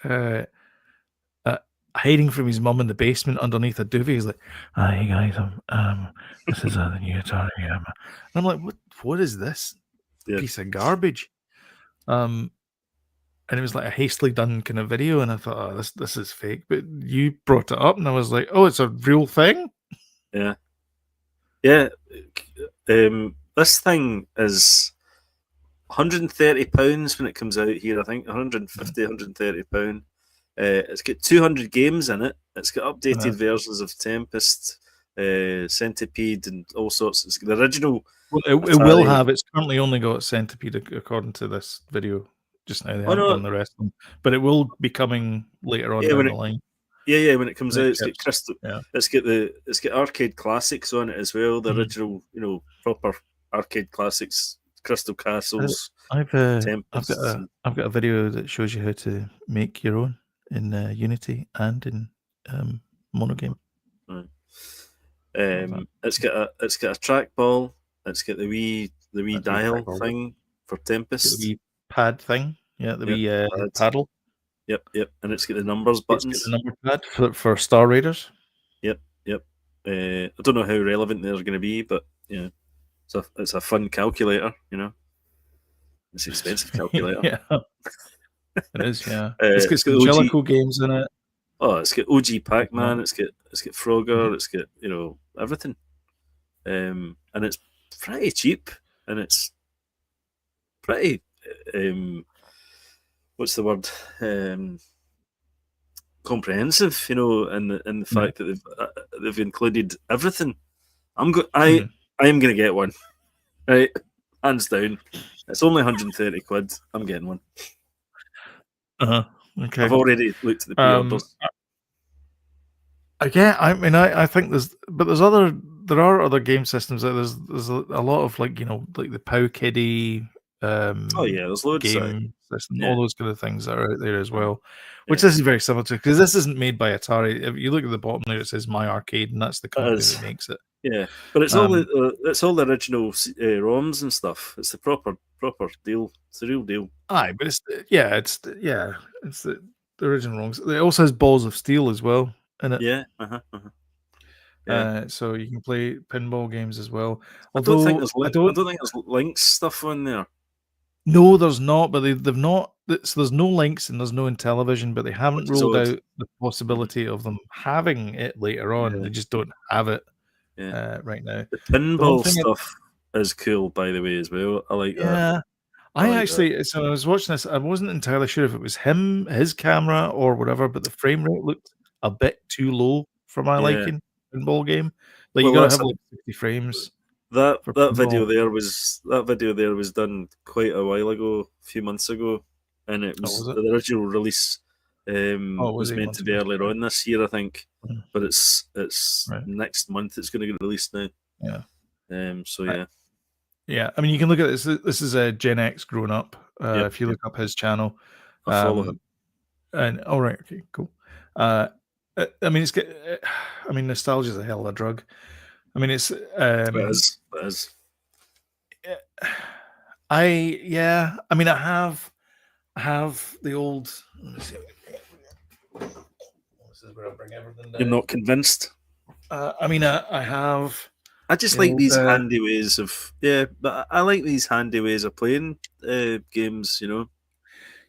hiding from his mum in the basement underneath a duvet. He's like, "Hey guys, this is the new Atari." And I'm like, "What is this Yeah, piece of garbage?" And it was like a hastily done kind of video, and I thought, "Oh, this is fake." But you brought it up, and I was like, "Oh, it's a real thing." yeah, yeah. This thing is £130 when it comes out here. I think 150, £130. It's got 200 games in it. It's got updated versions of Tempest, Centipede, and all sorts. It's got the original. Well, it will have. It's currently only got Centipede according to this video just now. They haven't done the rest of them, but it will be coming later on down the line. Yeah. When it comes out, it's chips. got Crystal. Yeah. It's got arcade classics on it as well. The original, proper arcade classics, Crystal Castles, I've Tempest. got a video that shows you how to make your own in Unity and in Monogame. Right. It's got a trackball. It's got the wee dial thing for Tempest. The wee pad thing, yeah, the wee paddle. Yep, and it's got the numbers buttons. It's got the number pad for Star Raiders. Yep. I don't know how relevant they're going to be, but yeah, it's a fun calculator. It's an expensive calculator. Yeah, it is. Yeah, it's got some Jellicle games in it. Oh, it's got OG Pac-Man. It's got Frogger. It's got everything. And it's pretty cheap, and it's pretty what's the word, comprehensive, in the fact that they've included everything. I am going to get one, right, hands down. It's only 130 quid. I'm getting one. Okay, I've already looked at the pre-orders. I mean, I think there are other game systems. There's a lot of like the Pow Kiddie there's loads game system, all those kind of things that are out there as well, which this is very similar to, because this isn't made by Atari. If you look at the bottom there, it says My Arcade, and that's the company that makes it. Yeah, but it's all the original ROMs and stuff. It's the proper deal. It's the real deal. Aye, but it's the original ROMs. It also has Balls of Steel as well in it. Yeah. So you can play pinball games as well. Although I don't think there's Link's stuff on there. No, there's not. But they've not. So there's no Links and there's no Intellivision. But they haven't ruled out the possibility of them having it later on. Yeah. They just don't have it right now. The pinball stuff is cool, by the way, as well. I like that. Yeah. So I was watching this. I wasn't entirely sure if it was his camera or whatever, but the frame rate looked a bit too low for my liking. Pinball game, like you gotta have like 60 frames. That video there was done quite a while ago, a few months ago, and it was the original release. Was meant to be earlier on this year, I think, but it's next month. It's going to get released now. Yeah. So yeah. Yeah, I mean, you can look at this. This is a Gen X grown up. If you look up his channel, I follow him. And all right, okay, cool. I mean, nostalgia is a hell of a drug. I mean, it's it is. I mean, I have the old. Let me see. This is where I bring everything down. You're not convinced? I mean, I have. I just like these handy ways of but I like these handy ways of playing games.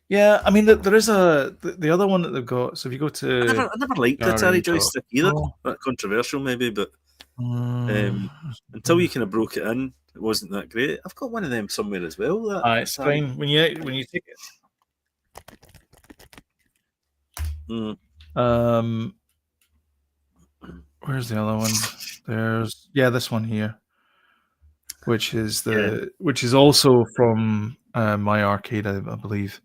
Yeah, I mean, there is the other one that they've got. So if you go to I never liked the Atari joystick either. That controversial, maybe, but until you kind of broke it in, it wasn't that great. I've got one of them somewhere as well. That it's fine when you take it. Where's the other one? There's this one here, which is which is also from my arcade, I believe.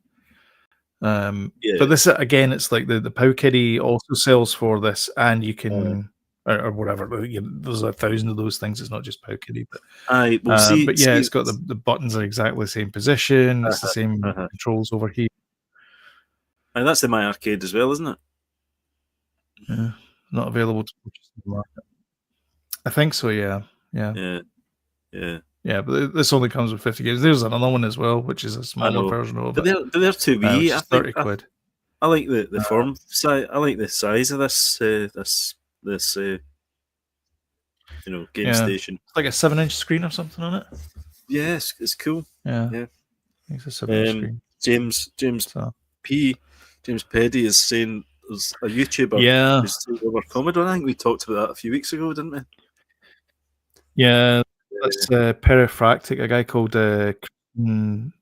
But this again, it's like the Pow Kitty also sells for this, and you can or whatever. There's 1,000 of those things. It's not just Pow Kitty, but but yeah, it's got the buttons are exactly the same position. It's the same controls over here. And that's in my arcade as well, isn't it? Yeah, not available to purchase in the market. I think so. Yeah. But this only comes with 50 games. There's another one as well, which is a smaller version of it. But they're too wee. I think 30 quid. I like the form size. I like the size of this game station. It's like a 7-inch screen or something on it. Yeah, it's cool. Yeah. It's a 7-inch screen. James Peddy is saying there's a YouTuber who's taken over Commodore. I think we talked about that a few weeks ago, didn't we? Yeah, that's Perifractic, a guy called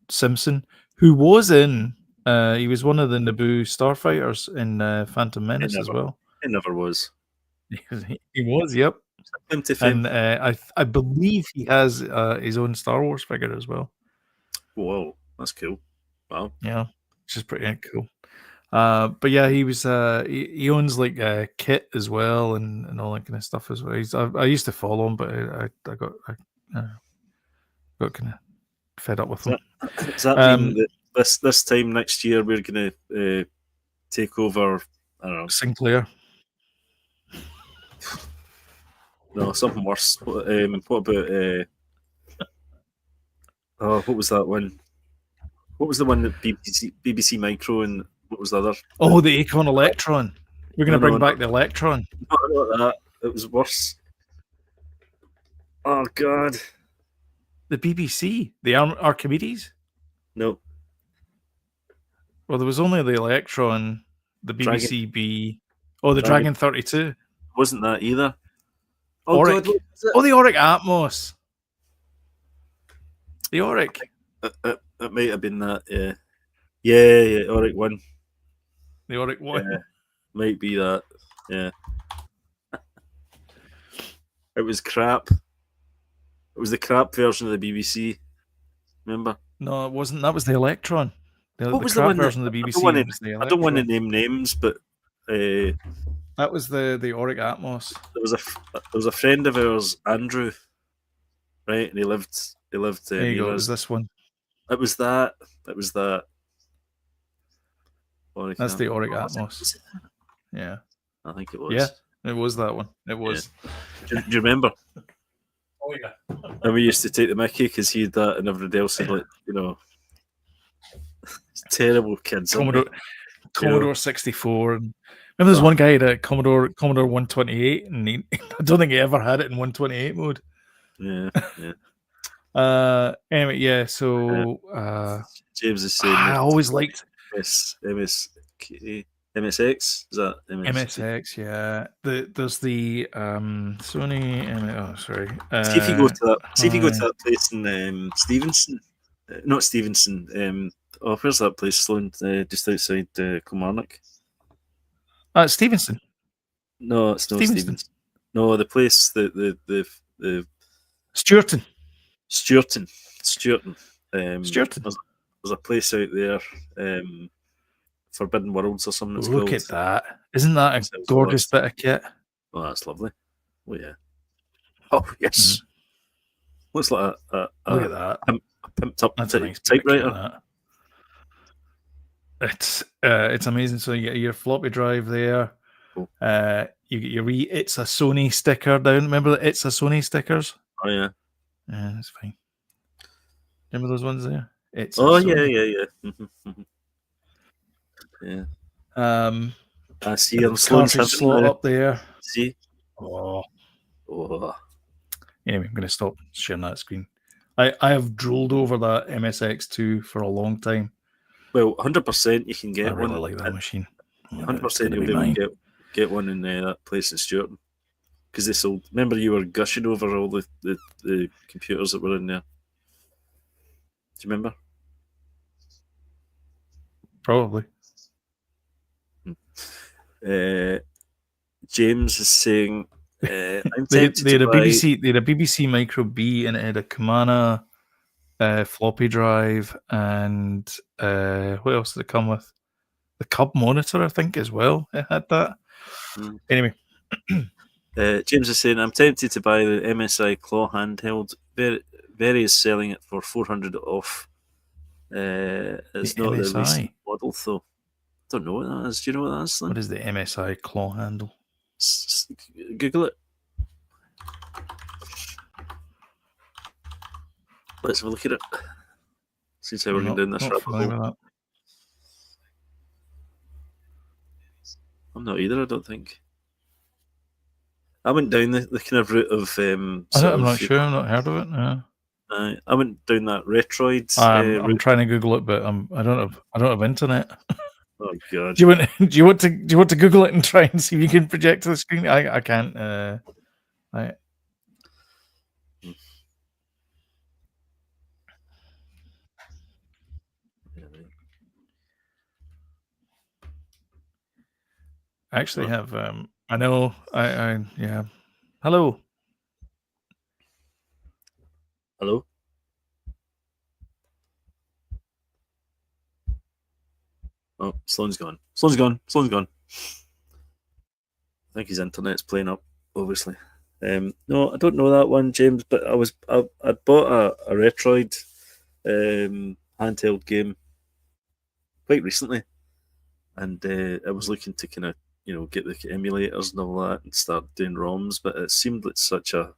Simpson, who was in. He was one of the Naboo starfighters in Phantom Menace as well. He never was. He was, yep. And I believe he has his own Star Wars figure as well. Whoa, that's cool. Wow. Yeah, which is pretty cool. But yeah, he was he owns like a kit as well and all that kind of stuff as well. I used to follow him, but I got kind of fed up with him. Does that mean that this time next year we're going to take over? I don't know, Sinclair. No, something worse. What about what was that one? What was the one that BBC Micro and what was the other? Oh, the Acorn Electron. We're going to bring back the Electron. No, not that. It was worse. Oh God. The BBC, the Archimedes. No. Well, there was only the Electron, the BBC B. Oh, the Dragon 32. Wasn't that either? Oh, Auric. God, oh, the Auric Atmos. The Auric. It might have been that, yeah. Yeah, Auric 1. The Auric 1. Yeah, might be that, yeah. It was crap. It was the crap version of the BBC. Remember? No, it wasn't. That was the Electron. What was the crap version of the BBC? I don't want to name names, but that was the Auric Atmos. There was a friend of ours, Andrew, right? And he lived. There you go. It was this one. It was that. That's the Auric Atmos. Yeah, I think it was. Yeah, it was that one. It was. Yeah. Do you remember? Oh yeah. And we used to take the mickey because he had that, and everybody else had terrible kids. Commodore 64. Remember, there's one guy that Commodore 128, and I don't think he ever had it in 128 mode. Yeah. Anyway, yeah. So James is saying I always liked MSX. Is that MSX? Yeah. There's the Sony. Oh, sorry. See if you go to that place in Stevenson. Not Stevenson. Where's that place? Sloan, just outside Kilmarnock. Stevenson. No, it's not Stevenson. No, the place the Stewarton. Stewarton. There's a place out there, Forbidden Worlds or something. Look at that! Isn't that a gorgeous bit of kit? Oh, that's lovely. Oh yeah. Oh yes. Mm-hmm. Looks like look at that. A pimped up typewriter. It's amazing. So you get your floppy drive there. Cool. You get your It's a Sony sticker down. Remember the It's a Sony stickers? Oh yeah. Yeah, that's fine. Remember those ones there? Yeah. Mm-hmm. Yeah. I see. I'm slot up there. See. Oh. Anyway, I'm going to stop sharing that screen. I have drooled over that MSX2 for a long time. Well, 100% you can get I really one. like that machine. 100% you'll be able to get one in that place in Stuart. Because they sold. Remember, you were gushing over all the computers that were in there. Do you remember? Probably. James is saying, I'm They tempted had to a buy. BBC. They had a BBC Micro B, and it had a Kumana floppy drive, and what else did it come with? The Cub monitor, I think, as well. It had that. Anyway. James is saying, I'm tempted to buy the MSI Claw handheld. Very is selling it for 400 off. It's The not the MSI? recent model, though. Don't know what that is. Do you know what that is, Slim? What is the MSI Claw handle? Google it. Let's have a look at it. Since how we're going down this rabbit hole. I'm not either, I don't think. I went down the kind of route of. I'm not sure. I've not heard of it. No. I went down that Retroid. I'm trying to Google it, but I don't have internet. Oh God! Do you want to Google it and try and see if you can project to the screen? I can't. I actually have. I know. Yeah. Hello. Hello. Oh, Sloan's gone. Sloan's gone. I think his internet's playing up, obviously. No, I don't know that one, James. But I bought a Retroid handheld game quite recently, and I was looking to kind of get the emulators and all that and start doing ROMs, but it seemed like such a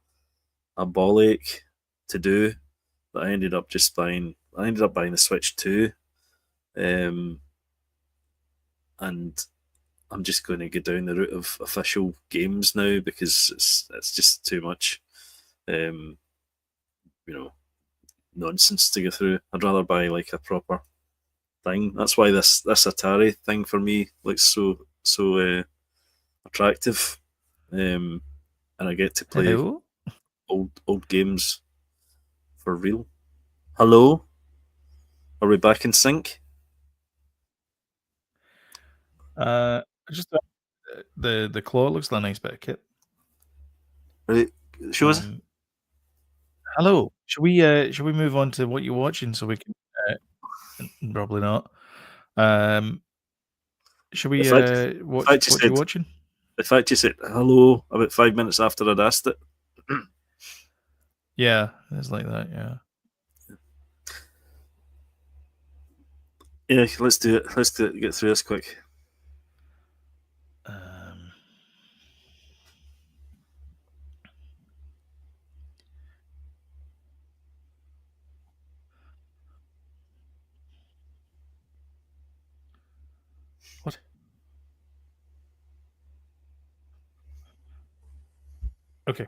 ball ache to do that I ended up buying the Switch 2, and I'm just going to go down the route of official games now because it's just too much, nonsense to go through. I'd rather buy like a proper thing. That's why this Atari thing for me looks so attractive, and I get to play old games for real. Hello, are we back in sync? Just the claw looks like a nice bit of kit. Right, show us. Hello. Should we move on to what you're watching so we can? Probably not. Should we watch what you're watching? The fact you said hello about 5 minutes after I'd asked it. Yeah, it's like that. Yeah. Yeah, let's do it. Let's get through this quick. What? Okay.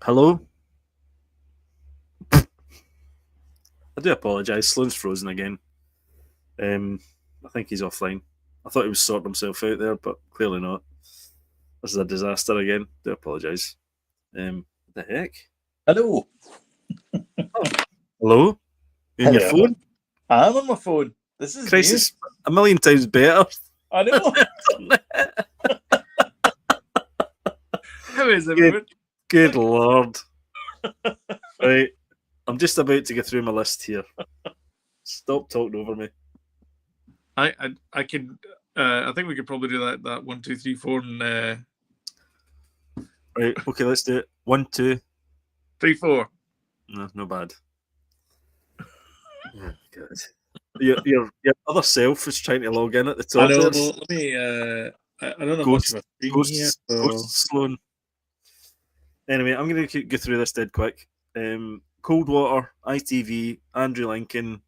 Hello? I do apologise. Sloan's frozen again. I think he's offline. I thought he was sorting himself out there, but clearly not. This is a disaster again. Do apologise. What the heck? Hello. Hello? You on your phone? I'm on my phone. This is Christ, it's a million times better. I know. How is it? Good Lord. Right. I'm just about to get through my list here. Stop talking over me. I can. I think we could probably do that 1, 2, 3, 4, and. Right. Okay. Let's do it. 1, 2, 3, 4. No bad. Oh, God. Your other self is trying to log in at the top. I know. Let me. I don't know much about Ghost Sloan. Anyway, I'm going to go through this dead quick. Cold Water, ITV, Andrew Lincoln,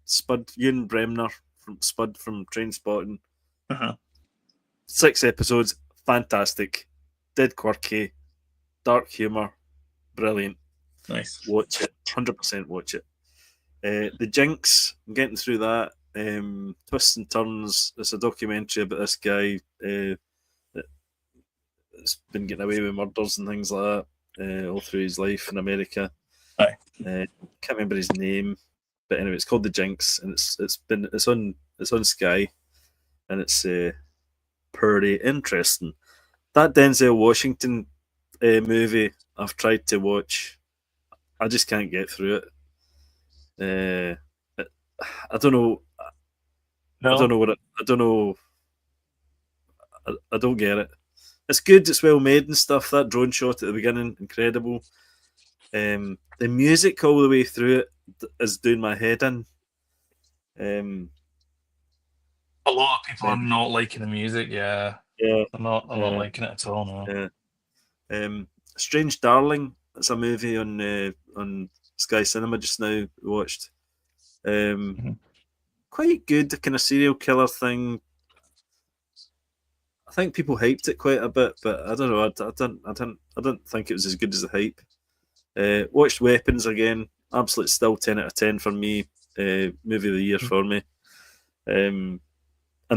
Spud, Ewan Bremner from Spud from Trainspotting. 6 episodes, fantastic, dead quirky, dark humour, brilliant. Nice. Watch it, 100% watch it. The Jinx, I'm getting through that. Twists and Turns. It's a documentary about this guy that's been getting away with murders and things like that all through his life in America. Aye. Can't remember his name, but anyway, it's called The Jinx, and it's on Sky, and it's pretty interesting. That Denzel Washington movie I've tried to watch, I just can't get through it. I don't know. No. I don't know what I don't know. I don't get it. It's good. It's well made and stuff. That drone shot at the beginning, incredible. The music all the way through it is doing my head in. A lot of people are not liking the music. Yeah, Yeah, I'm not liking it at all. No. yeah. Strange Darling. It's a movie on Sky Cinema just now. We watched. Quite good. The kind of serial killer thing. I think people hyped it quite a bit, but I don't know. I don't think it was as good as the hype. Watched Weapons again. Absolute still 10 out of 10 for me. Movie of the year for me. And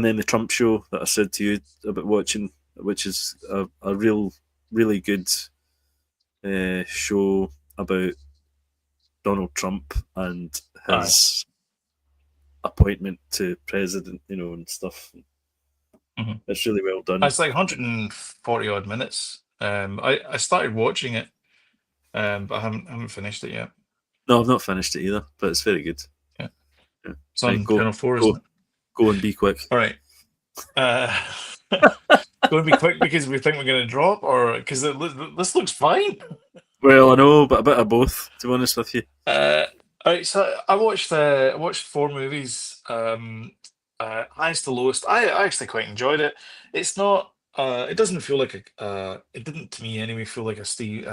then the Trump Show that I said to you about watching, which is a really good show about Donald Trump and his appointment to president, and stuff. Mhm. It's really well done. It's like 140 odd minutes. I started watching it, but I haven't finished it yet. No, I've not finished it either, but it's very good. Yeah. Yeah. It's on Go- Channel 4, go. isn't it? Go and be quick. All right. Going to be quick because we think we're going to drop, or because this looks fine. Well, I know, but a bit of both, to be honest with you. All right, so I watched 4 movies. Highest to lowest. I actually quite enjoyed it. It's not. It doesn't feel like a. It didn't to me anyway. Feel like a Spike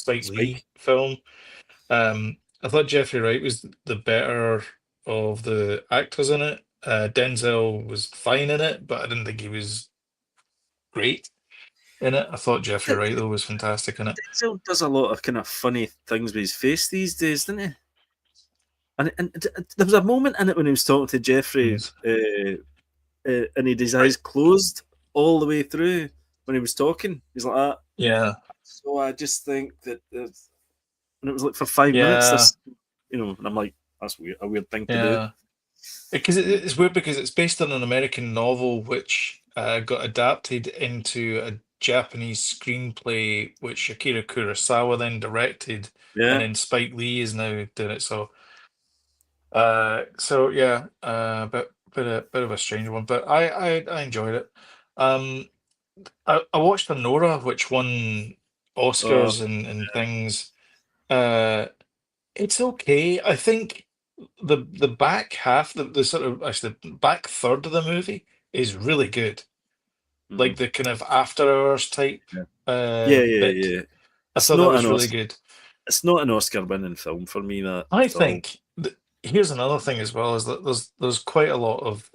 Lee Spike. film. I thought Jeffrey Wright was the better of the actors in it. Denzel was fine in it, but I didn't think he was great in it. I thought Jeffrey Wright though was fantastic in it. Denzel does a lot of kind of funny things with his face these days, doesn't he? And there was a moment in it when he was talking to Jeffrey, Yes. and he had his eyes closed all the way through when he was talking. He's like that. Yeah. So I just think that, and it was like for 5 minutes. This, and I'm like, that's weird, a weird thing to do. Because it's weird because it's based on an American novel which got adapted into a Japanese screenplay, which Akira Kurosawa then directed, and then Spike Lee is now doing it. So, bit of a strange one, but I enjoyed it. I watched Anora, which won Oscars and things. It's okay. I think the back half, the sort of actually the back third of the movie is really good. Like the kind of after hours type bit. I thought that was really good. It's not an Oscar winning film for me. That I think here's another thing as well, is that there's quite a lot of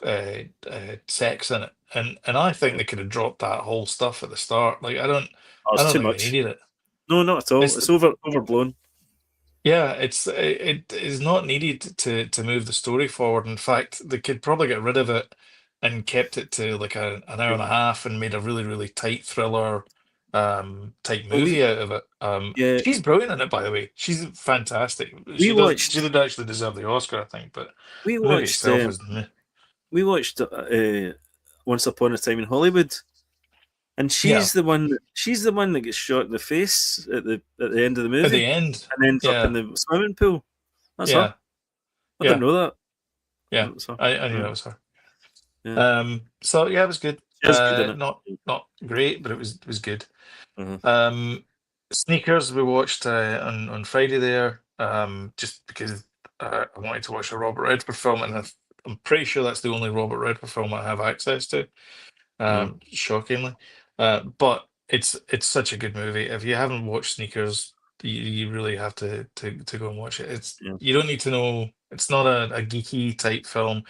sex in it, and I think they could have dropped that whole stuff at the start. Like I don't too think much. they needed it. No, not at all. It's overblown. Yeah, it is not needed to move the story forward. In fact, they could probably get rid of it and kept it to like an hour and a half and made a really, really tight thriller type movie out of it. She's brilliant in it, by the way. She's fantastic. She did actually deserve the Oscar, I think, but we the movie watched itself is we watched Once Upon a Time in Hollywood, and she's the one that gets shot in the face at the end of the movie. At the end, and ends up in the swimming pool. That's her. I didn't know that. Yeah, I knew that was her. Yeah. So yeah, it was good. Good, not great, but it was good. Uh-huh. Sneakers we watched on Friday there, just because I wanted to watch a Robert Redford film, and I'm pretty sure that's the only Robert Redford film I have access to. Shockingly, but it's such a good movie. If you haven't watched Sneakers, you really have to go and watch it. You don't need to know. It's not a geeky type film.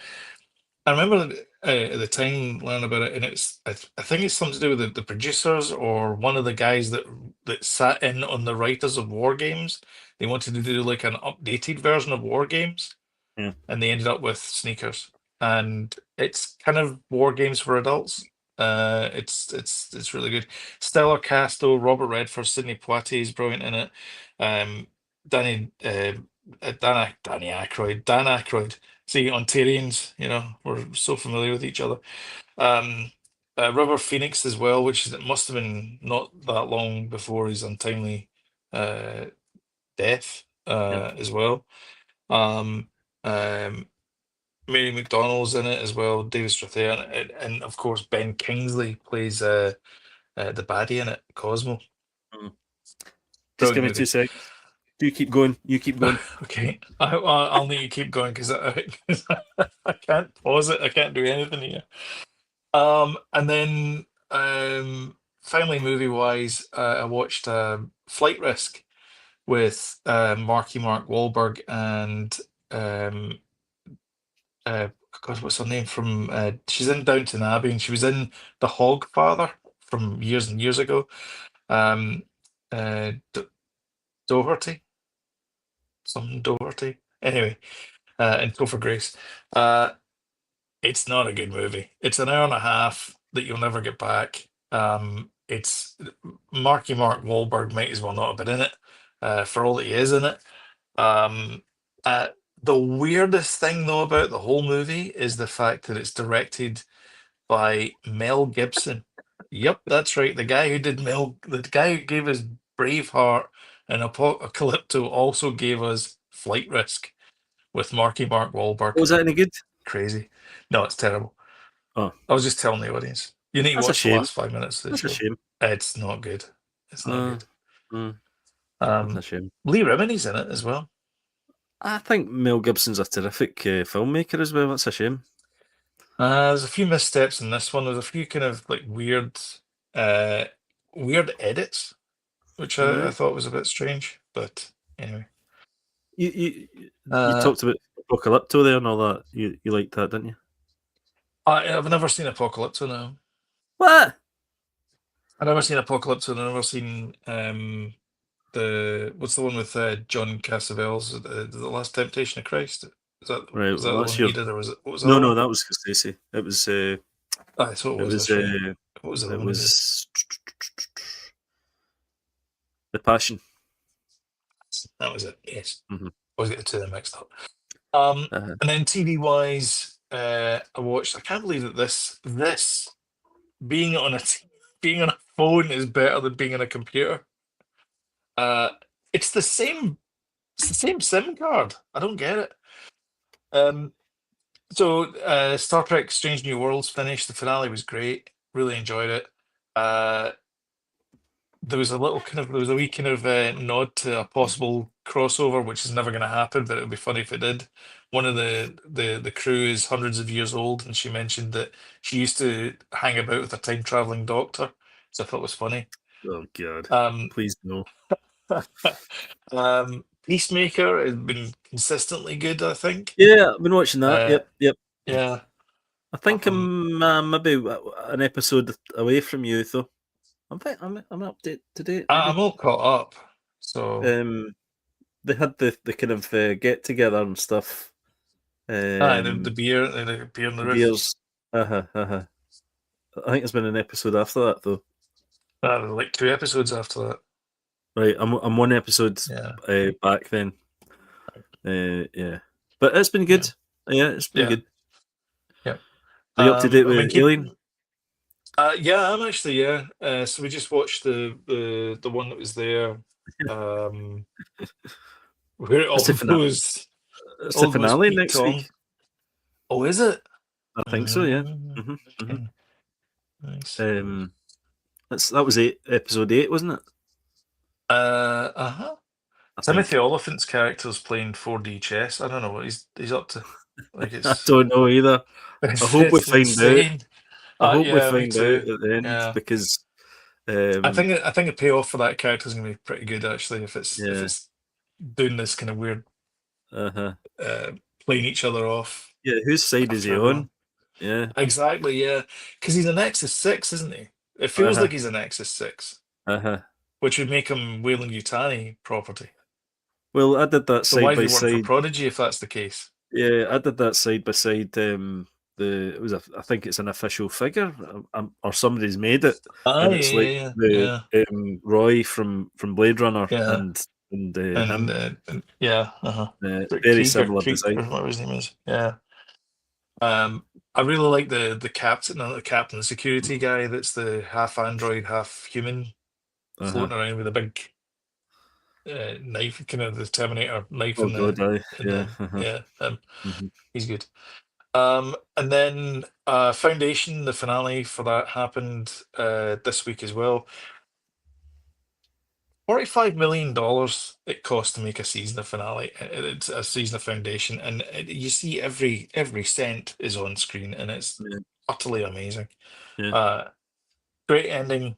I remember at the time learning about it, and I think it's something to do with the producers or one of the guys that sat in on the writers of War Games. They wanted to do like an updated version of War Games, Yeah. and they ended up with Sneakers, and it's kind of War Games for adults. It's really good. Stellar cast though: Robert Redford, Sidney Poitier is brilliant in it. Um, Danny Dan Aykroyd. See, Ontarians, we're so familiar with each other. Um, River Phoenix as well, which it must have been not that long before his untimely uh, death Yep. as well. Um, um, Mary McDonnell's in it as well, David Strathairn, and of course Ben Kingsley plays the baddie in it, Cosmo. Mm. Just Brilliant give me movie. 2 seconds. You keep going. You keep going. Okay, I'll need to keep going because I can't pause it. I can't do anything here. And then finally, movie wise, I watched Flight Risk with Mark Wahlberg and um, God, what's her name from? She's in Downton Abbey, and she was in The Hogfather from years and years ago. Um, Doherty, something Doherty. Anyway, and Topher Grace. It's not a good movie. It's an hour and a half that you'll never get back. It's Mark Wahlberg might as well not have been in it, for all that he is in it. Um, uh, the weirdest thing though about the whole movie is the fact that it's directed by Mel Gibson. Yep, that's right. The guy who gave us Braveheart and Apocalypto also gave us Flight Risk with Mark Wahlberg. Was that any good? Crazy. No, it's terrible. Oh, I was just telling the audience. You need to that's a watch the shame. last 5 minutes of the That's a show. shame. It's not good. It's not good. That's a shame. Lee Remini's in it as well. I think Mel Gibson's a terrific filmmaker as well. That's a shame. There's a few missteps in this one. There's a few kind of like weird edits, which I Right. thought was a bit strange. But anyway, You talked about Apocalypto there and all that. You liked that, didn't you? I've never seen Apocalypto now. What? I've never seen Apocalypto. I've never seen what's the one with John Cassavetes, the Last Temptation of Christ? Right. Was that Well, the that's one your. he did, or was it? What was the No, other no, one? that was Scorsese. It was. It I thought it was was. actually. What was the other It one he did? was. The Passion. That was it. Yes. Mm-hmm. Always get the two of them mixed up. Uh-huh. And then TV wise, I watched. I can't believe that this being on being on a phone is better than being on a computer. It's the same. It's the same SIM card. I don't get it. So Star Trek: Strange New Worlds finished. The finale was great. Really enjoyed it. There was a wee kind of nod to a possible crossover, which is never going to happen, but it would be funny if it did. One of the crew is hundreds of years old, and she mentioned that she used to hang about with a time traveling doctor, so I thought it was funny. Oh God! Um, Please no. Peacemaker has been consistently good, I think. Yeah, I've been watching that. Uh, Yep. yeah, I think I'm maybe an episode away from you, though. I'm up to date. Maybe. I'm all caught up. So they had the kind of get together and stuff. the beer and the roof. Beers. I think there's been an episode after that, though. Like 2 episodes after that. Right, I'm one episode back then. Yeah, but it's been good. Yeah, it's been good. Yeah. Are you up to date with Alien? Yeah, I'm actually. Yeah. So we just watched the one that was there. Where all those. It's the finale next week. Oh, is it? I think so. Yeah. Okay. Nice. That was episode 8, wasn't it? Timothy Oliphant's character's playing 4D chess. I don't know what he's up to. Like I don't know either. I hope we find out. I hope we find out at the end because I think the payoff for that character is going to be pretty good actually if it's doing this kind of weird playing each other off. Yeah, whose side is he on? Yeah. Exactly, yeah. Because he's a Nexus 6, isn't he? It feels like he's a Nexus 6, which would make him Wayland-Yutani property. Well, I did that So why side is by he working for side. Prodigy if that's the case? Yeah, I did that side by side. I think it's an official figure, or somebody's made it, Ah, and it's like yeah. Roy from Blade Runner Yeah. and And, him. yeah, Very similar Creek, or design. whatever his name is. Yeah. I really like the captain, the security guy that's the half android, half human, floating around with a big knife, kind of the Terminator knife Oh God, aye, yeah. yeah, Mhm. he's good. And then Foundation, the finale for that happened this week as well. $45 million it cost to make a season of finale. It's a season of Foundation, and you see every cent is on screen, and it's Yeah, utterly amazing. yeah. Great ending.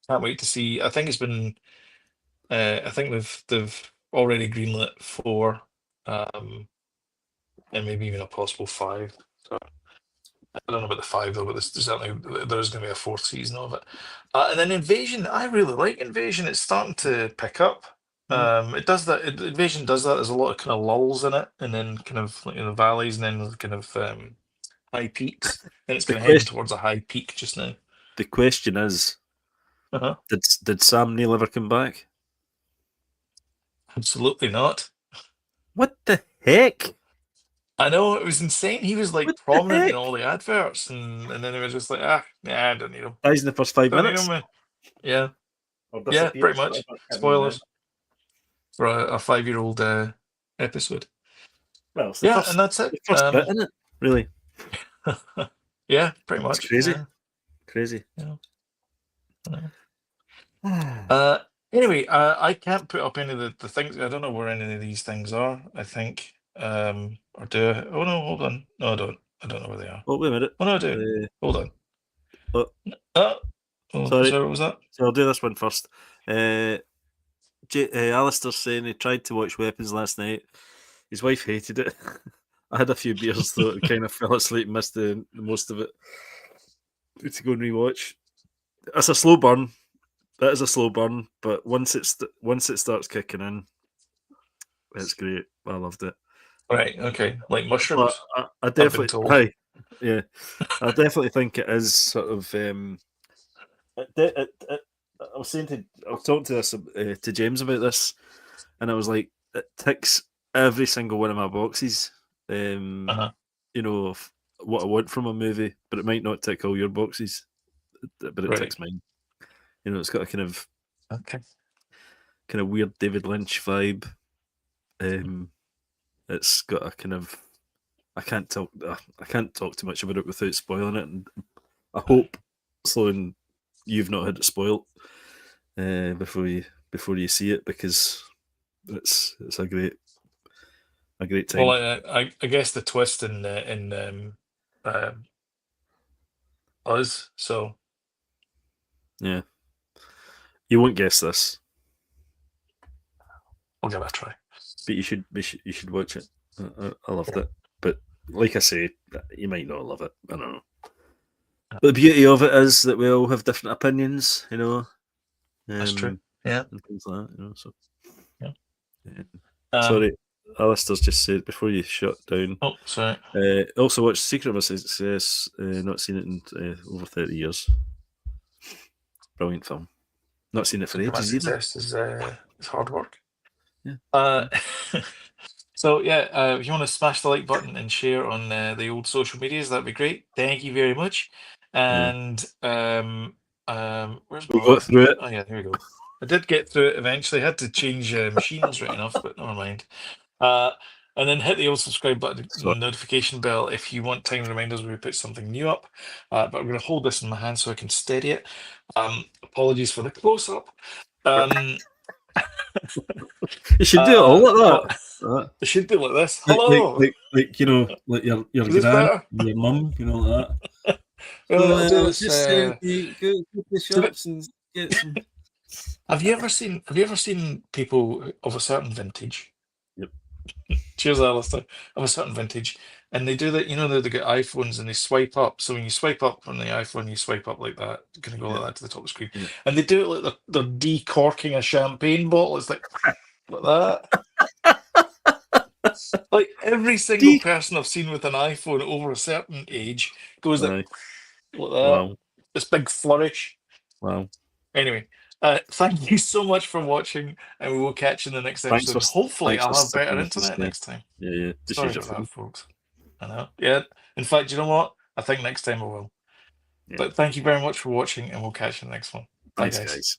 Can't wait to see. I think it's been. I think they've already greenlit 4, and maybe even a possible 5. So I don't know about the 5 though, but there's certainly there's going to be a 4th season of it. And then Invasion. I really like Invasion. It's starting to pick up. It does that. Invasion does that. There's a lot of kind of lulls in it, and then kind of like in the valleys, and then kind of high peaks, and it's The kind of heading question, towards a high peak just now. the question is, Uh-huh. did Sam Neill ever come back? Absolutely not. What the heck? I know, it was insane. He was like What the prominent in heck? all the adverts, and then it was just like, I don't need him. Dies in the first 5 Don't need minutes, him, man. Yeah, or yeah, disappears. pretty much. Whatever. Can't remember. Spoilers for a 5-year-old episode. Well, it's Yeah, and that's it. the first bit, isn't it? Really, Yeah, pretty it's much. crazy, Yeah, crazy. yeah, yeah. Anyway, I can't put up any of the things. I don't know where any of these things are. I think, or do I? Oh no, hold on. No, I don't. I don't know where they are. Oh, wait a minute. Oh no, I do. Hold on. Oh, Sorry, sorry. what was that? So I'll do this one first. Alistair's saying he tried to watch Weapons last night. His wife hated it. I had a few beers though, and kind of fell asleep and missed the most of it. Need to go and rewatch. It's a slow burn. That is a slow burn, but once it starts kicking in, it's great. I loved it. Right, okay. Like But mushrooms, I I've been definitely, told. hi, yeah, I definitely think it is sort of. I was saying I was talking to this to James about this, and I was like, it ticks every single one of my boxes. Uh-huh. You know, of what I want from a movie, but it might not tick all your boxes, but it Right. ticks mine. You know, it's got a Okay. kind of weird David Lynch vibe. It's got a kind of I can't talk too much about it without spoiling it, and I hope, Sloan, you've not had it spoiled before you see it, because it's a great time. Well, I guess the twist in Us, so Yeah, you won't guess this, I'll give it a try. but you should watch it. I loved it, but like I say, you might not love it. I don't know. But the beauty of it is that we all have different opinions, you know. That's true. Yeah. And things like that, you know. So, yeah. Sorry, Alistair's just said before you shut down. Oh, sorry. Also watched Secret of a Success. Not seen it in over 30 years. Brilliant film. Not seen it for Secret of ages either. Success is hard work. Yeah. So yeah, if you want to smash the like button and share on the old social medias, that'd be great. Thank you very much. And where's We my got through it. Oh yeah, there we go. I did get through it eventually. Had to change machines right enough, but never mind. And then hit the old subscribe button, notification bell if you want time reminders when we put something new up. But I'm going to hold this in my hand so I can steady it. Apologies for the close up. You should do it all like that. It should be like this. Hello. Like you know, like your gran, your mum, you know, like that. Well, So, just go to the shops and get some. Have you ever seen people of a certain vintage? Yep. Cheers, Alistair. Of a certain vintage, And they do that, they get iPhones and they swipe up. So when you swipe up on the iPhone, you swipe up like that. You can go like that to the top of the screen. Yeah. And they do it like they're decorking a champagne bottle. It's like that. Like every single person I've seen with an iPhone over a certain age goes like that. Wow. This big flourish. Wow. Anyway, thank you so much for watching, and we will catch you in the next Thanks episode. for- Hopefully, thanks I'll for have better sticking with us, internet yeah. next time. Yeah. Just Sorry use your about phone. that, folks. I know. Yeah. In fact, you know what? I think next time I will. Yeah. But thank you very much for watching, and we'll catch you in the next one. Bye, Thanks, guys. guys.